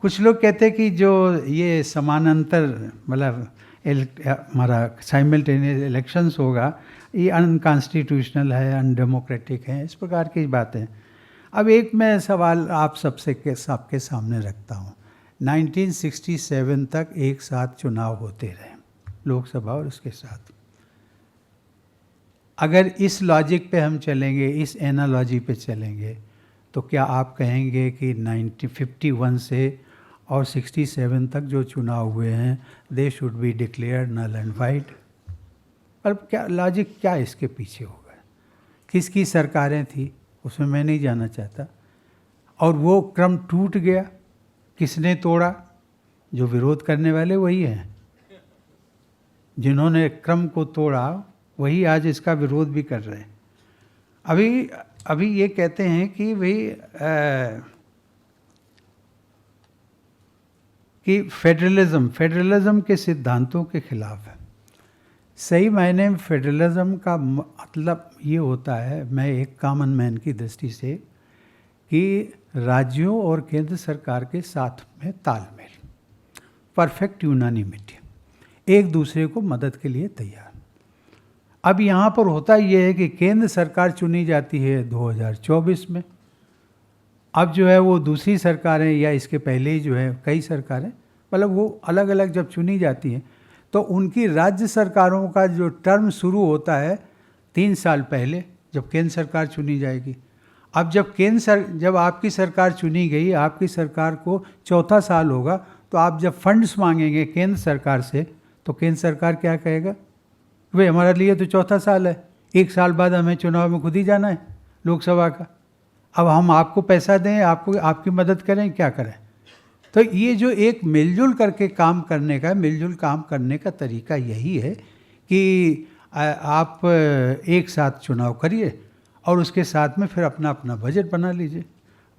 कुछ लोग कहते हैं कि जो ये समानांतर, मतलब हमारा साइमल्टेनियस इलेक्शंस होगा, ये अनकॉन्स्टिट्यूशनल है, अनडेमोक्रेटिक है, इस प्रकार की बातें। अब एक मैं सवाल आप सबके सामने रखता हूँ। 1967 तक एक साथ चुनाव होते रहे, लोकसभा और उसके साथ। अगर इस लॉजिक पे हम चलेंगे, इस एनालॉजी पे चलेंगे, तो क्या आप कहेंगे कि 1951 से और 67 तक जो चुनाव हुए हैं, they should be declared null and void? पर क्या लॉजिक, क्या इसके पीछे होगा? किसकी सरकारें थी उसमें मैं नहीं जाना चाहता। और वो क्रम टूट गया, किसने तोड़ा? जो विरोध करने वाले वही हैं, जिन्होंने क्रम को तोड़ा वही आज इसका विरोध भी कर रहे हैं। अभी ये कहते हैं कि भाई कि फेडरलिज्म के सिद्धांतों के खिलाफ है। सही मायने में फेडरलिज्म का मतलब ये होता है, मैं एक कॉमन मैन की दृष्टि से, कि राज्यों और केंद्र सरकार के साथ में तालमेल, परफेक्ट यूनानिमिटी, एक दूसरे को मदद के लिए तैयार। अब यहाँ पर होता ये है कि केंद्र सरकार चुनी जाती है 2024 में। अब जो है वो दूसरी सरकारें, या इसके पहले ही जो है कई सरकारें, मतलब वो अलग अलग जब चुनी जाती हैं, तो उनकी राज्य सरकारों का जो टर्म शुरू होता है 3 साल पहले, जब केंद्र सरकार चुनी जाएगी। अब जब आपकी सरकार चुनी गई, आपकी सरकार को 4था साल होगा, तो आप जब फंड्स मांगेंगे केंद्र सरकार से, तो केंद्र सरकार क्या कहेगा? भाई हमारे लिए तो 4था साल है, 1 साल बाद हमें चुनाव में खुद ही जाना है लोकसभा का, अब हम आपको पैसा दें, आपकी मदद करें, क्या करें? तो ये जो एक मिलजुल करके काम करने का, मिलजुल काम करने का तरीका यही है कि आप एक साथ चुनाव करिए और उसके साथ में फिर अपना अपना बजट बना लीजिए।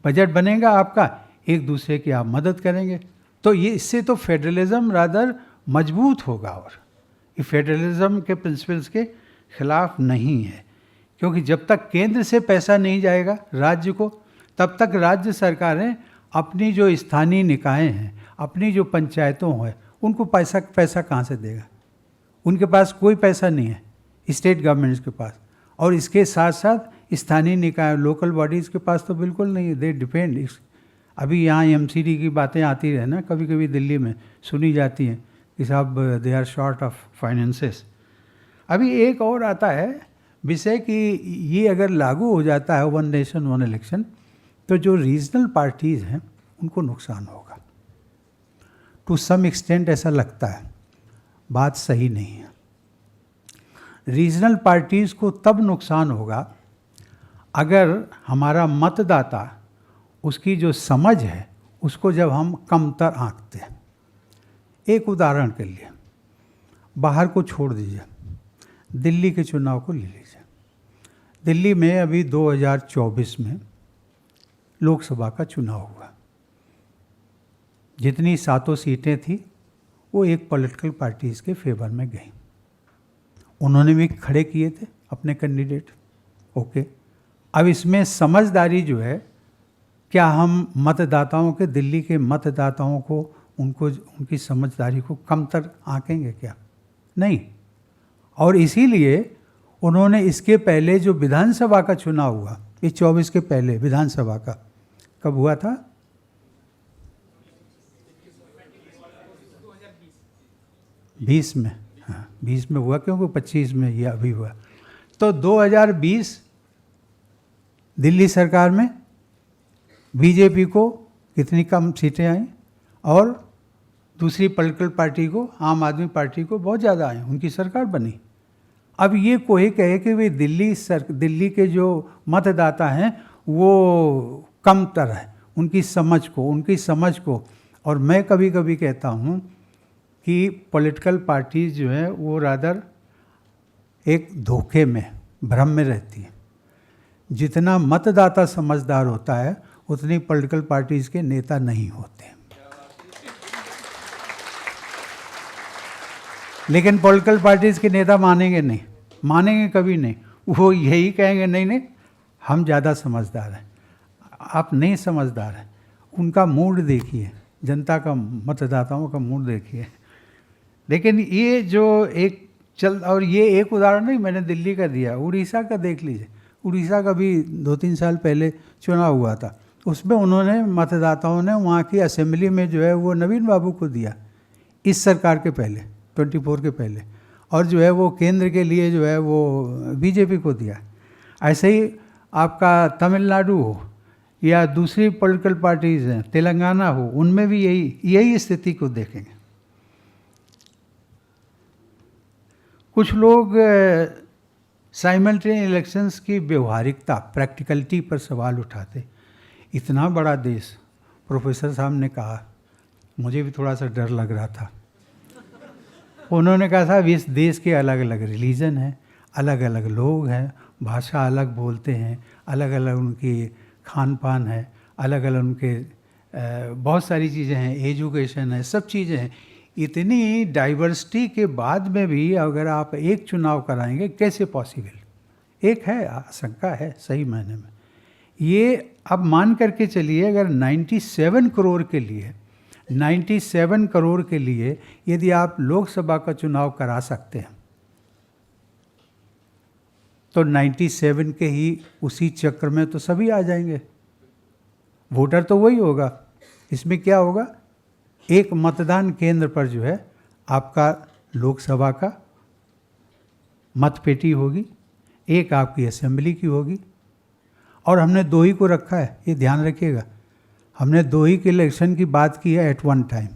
बजट बनेगा आपका, एक दूसरे की आप मदद करेंगे, तो ये इससे तो फेडरलिज्म रादर मजबूत होगा। और ये फेडरलिज्म के प्रिंसिपल्स के खिलाफ नहीं है, क्योंकि जब तक केंद्र से पैसा नहीं जाएगा राज्य को, तब तक राज्य सरकारें अपनी जो स्थानीय निकाय हैं, अपनी जो पंचायतों हैं, उनको पैसा कहाँ से देगा? उनके पास कोई पैसा नहीं है, स्टेट गवर्नमेंट्स के पास। और इसके साथ साथ स्थानीय निकाय, लोकल बॉडीज़ के पास तो बिल्कुल नहीं है, दे डिपेंड। अभी यहाँ एमसीडी की बातें आती है ना, कभी कभी दिल्ली में सुनी जाती हैं कि साहब they are short of finances. अभी एक और आता है विषय कि ये अगर लागू हो जाता है वन नेशन वन इलेक्शन, तो जो रीजनल पार्टीज़ हैं उनको नुकसान होगा। टू सम एक्सटेंट ऐसा लगता है, बात सही नहीं है। रीजनल पार्टीज़ को तब नुकसान होगा अगर हमारा मतदाता, उसकी जो समझ है उसको जब हम कमतर आंकते हैं। एक उदाहरण के लिए, बाहर को छोड़ दीजिए, दिल्ली के चुनाव को ले लीजिए। दिल्ली में अभी 2024 में लोकसभा का चुनाव हुआ। जितनी 7 सीटें थी वो एक पॉलिटिकल पार्टीज़ के फेवर में गई। उन्होंने भी खड़े किए थे अपने कैंडिडेट, ओके। अब इसमें समझदारी जो है, क्या हम मतदाताओं के, दिल्ली के मतदाताओं को, उनको, उनकी समझदारी को कमतर आंकेंगे क्या? नहीं। और इसीलिए उन्होंने इसके पहले जो विधानसभा का चुनाव हुआ, ये 24 के पहले विधानसभा का कब हुआ था? 20 में, हाँ 20 में हुआ, क्योंकि 25 में ये अभी हुआ। तो 2020 दिल्ली सरकार में बीजेपी को कितनी कम सीटें आई, और दूसरी पॉलिटिकल पार्टी को, आम आदमी पार्टी को बहुत ज़्यादा आई, उनकी सरकार बनी। अब ये कोई कहे कि वे दिल्ली के जो मतदाता हैं वो कमतर है उनकी समझ को। और मैं कभी कभी कहता हूँ कि पॉलिटिकल पार्टीज जो है वो रादर एक धोखे में, भ्रम में रहती है। जितना मतदाता समझदार होता है उतनी पॉलिटिकल पार्टीज के नेता नहीं होते। लेकिन पॉलिटिकल पार्टीज के नेता मानेंगे कभी नहीं। वो यही कहेंगे नहीं हम ज़्यादा समझदार हैं। आप नहीं समझदार हैं, उनका मूड देखिए, जनता का, मतदाताओं का मूड देखिए। लेकिन ये जो और ये एक उदाहरण नहीं मैंने दिल्ली का दिया, उड़ीसा का देख लीजिए। उड़ीसा का भी 2-3 साल पहले चुनाव हुआ था, उसमें उन्होंने, मतदाताओं ने वहाँ की असेंबली में जो है वो नवीन बाबू को दिया, इस सरकार के पहले, 24 के पहले। और जो है वो केंद्र के लिए जो है वो बीजेपी को दिया। ऐसे ही आपका तमिलनाडु हो या दूसरी पॉलिटिकल पार्टीज़ हैं, तेलंगाना हो, उनमें भी यही स्थिति को देखेंगे। कुछ लोग साइमल्टेनियस इलेक्शंस की व्यवहारिकता, प्रैक्टिकलिटी पर सवाल उठाते। इतना बड़ा देश, प्रोफेसर साहब ने कहा, मुझे भी थोड़ा सा डर लग रहा था। उन्होंने कहा था इस देश के अलग अलग रिलीजन हैं, अलग अलग लोग हैं, भाषा अलग बोलते हैं, अलग अलग उनकी खान पान है, अलग अलग उनके बहुत सारी चीज़ें हैं, एजुकेशन है, सब चीज़ें हैं। इतनी डाइवर्सिटी के बाद में भी अगर आप एक चुनाव कराएंगे, कैसे पॉसिबल? एक है, आशंका है सही मायने में। ये अब मान करके चलिए, अगर 97 करोड़ के लिए यदि आप लोकसभा का चुनाव करा सकते हैं, तो 97 के ही उसी चक्र में तो सभी आ जाएंगे। वोटर तो वही होगा। इसमें क्या होगा? एक मतदान केंद्र पर जो है आपका लोकसभा का मतपेटी होगी, एक आपकी असेंबली की होगी। और हमने 2 ही को रखा है, ये ध्यान रखिएगा। हमने 2 ही के इलेक्शन की बात की है एट वन टाइम।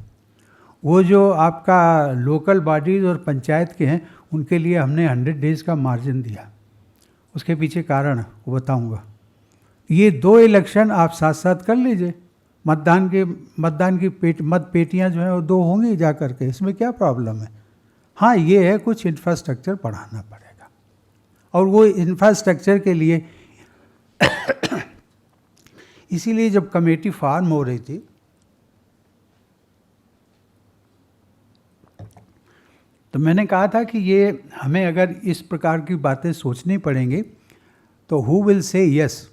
वो जो आपका लोकल बॉडीज़ और पंचायत के हैं, उनके लिए हमने 100 डेज़ का मार्जिन दिया। उसके पीछे कारण वो बताऊंगा। ये 2 इलेक्शन आप साथ साथ कर लीजिए, मतदान की मत पेटियाँ जो हैं वो 2 होंगी जा कर के, इसमें क्या प्रॉब्लम है। हाँ, ये है कुछ इंफ्रास्ट्रक्चर बढ़ाना पड़ेगा, और वो इंफ्रास्ट्रक्चर के लिए इसीलिए जब कमेटी फॉर्म हो रही थी तो मैंने कहा था कि ये हमें अगर इस प्रकार की बातें सोचनी पड़ेंगी तो हु विल से यस,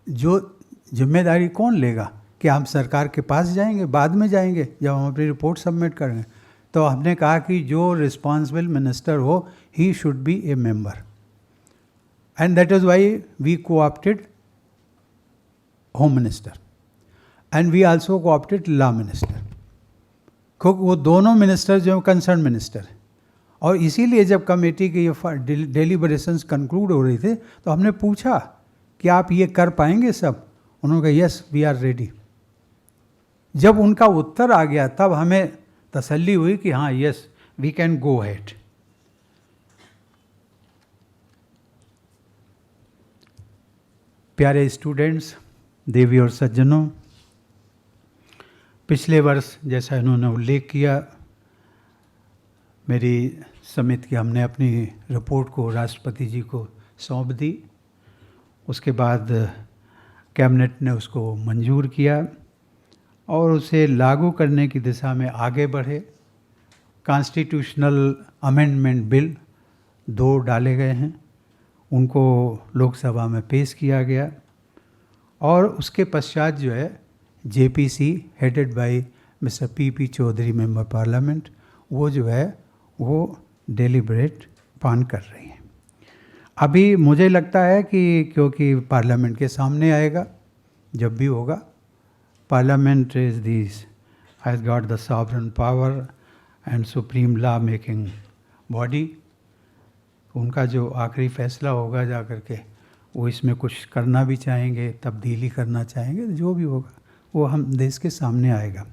जो जिम्मेदारी कौन लेगा, कि हम सरकार के पास जाएंगे, बाद में जाएंगे जब हम अपनी रिपोर्ट सबमिट करेंगे। तो हमने कहा कि जो रिस्पॉन्सिबल मिनिस्टर हो he should be a member, and that is why we coopted home minister and we also coopted law minister, क्योंकि वो दोनों मिनिस्टर जो कंसर्न मिनिस्टर है। और इसीलिए जब कमेटी के ये डेलिब्रेशंस कंक्लूड हो रही थे तो हमने पूछा कि आप ये कर पाएंगे सब, उन्होंने कहा यस वी आर रेडी। जब उनका उत्तर आ गया तब हमें तसल्ली हुई कि हाँ yes we can go ahead. प्यारे स्टूडेंट्स, देवी और सज्जनों, पिछले वर्ष जैसा इन्होंने उल्लेख किया, मेरी समिति की हमने अपनी रिपोर्ट को राष्ट्रपति जी को सौंप दी। उसके बाद कैबिनेट ने उसको मंजूर किया और उसे लागू करने की दिशा में आगे बढ़े। कॉन्स्टिट्यूशनल अमेंडमेंट बिल 2 डाले गए हैं, उनको लोकसभा में पेश किया गया, और उसके पश्चात जो है JPC headed by mister PP Chaudhary member parliament, वो जो है वो डेलिब्रेट पान कर रही हैं। अभी मुझे लगता है कि क्योंकि पार्लियामेंट के सामने आएगा जब भी होगा, parliament is this has got the sovereign power and supreme law making body, उनका जो आखिरी फैसला होगा जा कर के, वो इसमें कुछ करना भी चाहेंगे, तब्दीली करना चाहेंगे, जो भी होगा वो हम देश के सामने आएगा।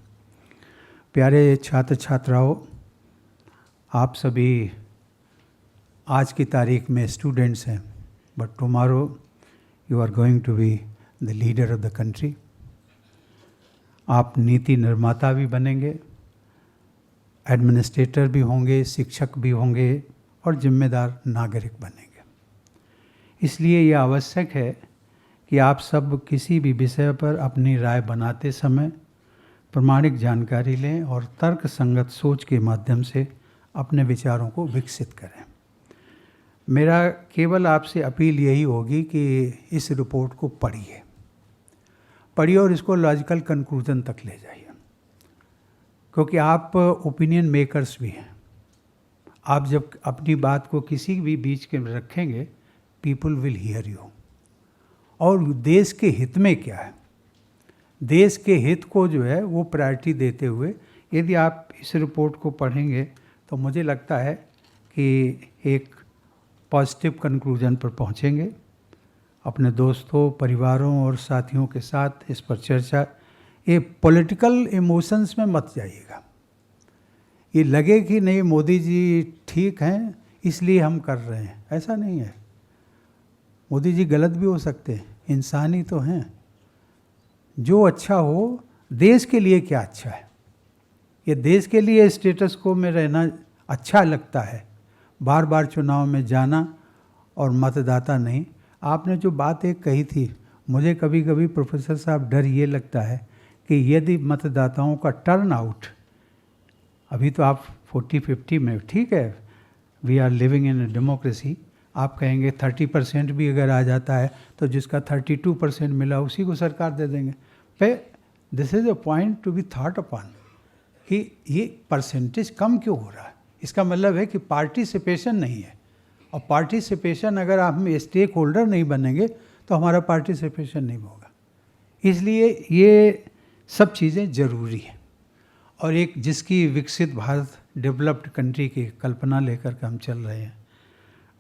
प्यारे छात्र छात्राओं, आप सभी आज की तारीख में स्टूडेंट्स हैं, but tomorrow you are going to be the leader of the country. आप नीति निर्माता भी बनेंगे, एडमिनिस्ट्रेटर भी होंगे, शिक्षक भी होंगे और जिम्मेदार नागरिक बनेंगे। इसलिए यह आवश्यक है कि आप सब किसी भी विषय पर अपनी राय बनाते समय प्रामाणिक जानकारी लें और तर्क संगत सोच के माध्यम से अपने विचारों को विकसित करें। मेरा केवल आपसे अपील यही होगी कि इस रिपोर्ट को पढ़िए और इसको लॉजिकल कंक्लूजन तक ले जाइए, क्योंकि आप ओपिनियन मेकर्स भी हैं। आप जब अपनी बात को किसी भी बीच के में रखेंगे, पीपल विल हियर यू। और देश के हित में क्या है, देश के हित को जो है वो प्रायोरिटी देते हुए यदि आप इस रिपोर्ट को पढ़ेंगे तो मुझे लगता है कि एक पॉजिटिव कंक्लूजन पर पहुंचेंगे। अपने दोस्तों, परिवारों और साथियों के साथ इस पर चर्चा, ये पॉलिटिकल इमोशंस में मत जाइएगा। ये लगे कि नहीं मोदी जी ठीक हैं इसलिए हम कर रहे हैं, ऐसा नहीं है। मोदी जी गलत भी हो सकते हैं, इंसान ही तो हैं। जो अच्छा हो, देश के लिए क्या अच्छा है, ये देश के लिए स्टेटस को में रहना अच्छा लगता है, बार बार चुनाव में जाना और मतदाता नहीं। आपने जो बात एक कही थी, मुझे कभी कभी प्रोफेसर साहब डर ये लगता है कि यदि मतदाताओं का टर्न आउट, अभी तो आप 40-50 में, ठीक है, we are living in a democracy, आप कहेंगे 30% भी अगर आ जाता है तो जिसका 32% मिला उसी को सरकार दे देंगे। पे this is a point to be thought upon कि ये परसेंटेज कम क्यों हो रहा है। इसका मतलब है कि पार्टिसिपेशन नहीं है, और पार्टिसिपेशन अगर हम स्टेक होल्डर नहीं बनेंगे तो हमारा पार्टिसिपेशन नहीं होगा। इसलिए ये सब चीज़ें ज़रूरी हैं, और एक जिसकी विकसित भारत, डेवलप्ड कंट्री की कल्पना लेकर के हम चल रहे हैं,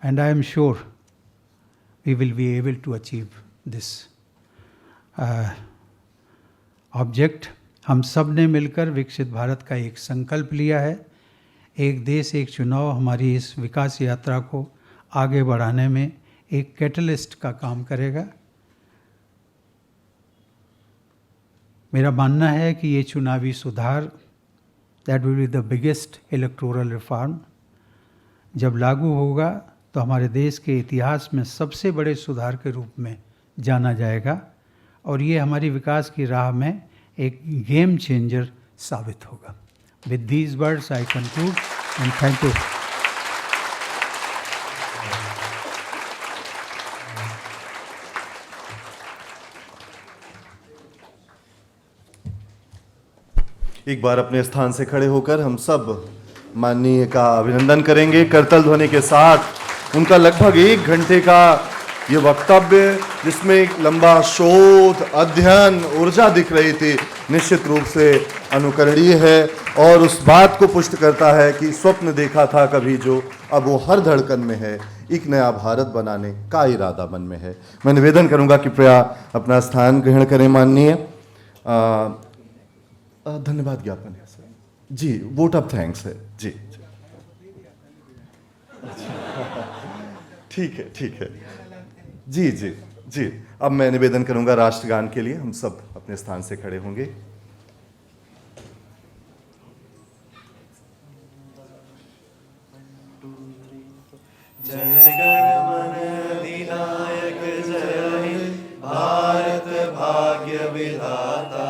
and I am sure we will be able to achieve this object। हम सब ने मिलकर विकसित भारत का एक संकल्प लिया है। एक देश एक चुनाव हमारी इस विकास यात्रा को आगे बढ़ाने में एक कैटलिस्ट का काम करेगा। मेरा मानना है कि ये चुनावी सुधार that will be the biggest electoral reform जब लागू होगा तो हमारे देश के इतिहास में सबसे बड़े सुधार के रूप में जाना जाएगा और ये हमारी विकास की राह में एक गेम चेंजर साबित होगा। With these words I conclude and thank you. एक बार अपने स्थान से खड़े होकर हम सब माननीय का अभिनंदन करेंगे। करतल ध्वनि के साथ उनका लगभग 1 घंटे का ये वक्तव्य, जिसमें एक लंबा शोध, अध्ययन, ऊर्जा दिख रही थी, निश्चित रूप से अनुकरणीय है और उस बात को पुष्ट करता है कि स्वप्न देखा था कभी जो, अब वो हर धड़कन में है। एक नया भारत बनाने का इरादा मन में है। मैं निवेदन करूंगा कि प्रिया अपना स्थान ग्रहण करें। माननीय धन्यवाद ज्ञापन है सर जी, वोट ऑफ थैंक्स है जी। ठीक है, ठीक है जी जी जी। अब मैं निवेदन करूंगा राष्ट्रगान के लिए हम सब अपने स्थान से खड़े होंगे। जय गण मन अधिनायक जय हे भारत भाग्य विधाता,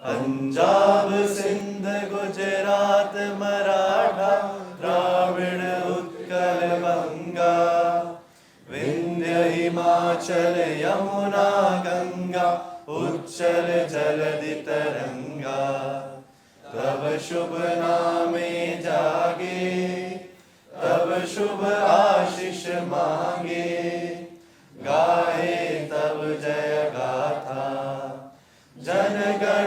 पंजाब सिंध गुजरात मराठा द्राविड़ उत्कल बंगा, विंध्य हिमाचल यमुना गंगा उच्चल जलधि तरंगा, तब शुभ नामे जागे तब शुभ आशीष मांगे, गाए तब जय गाथा जन गण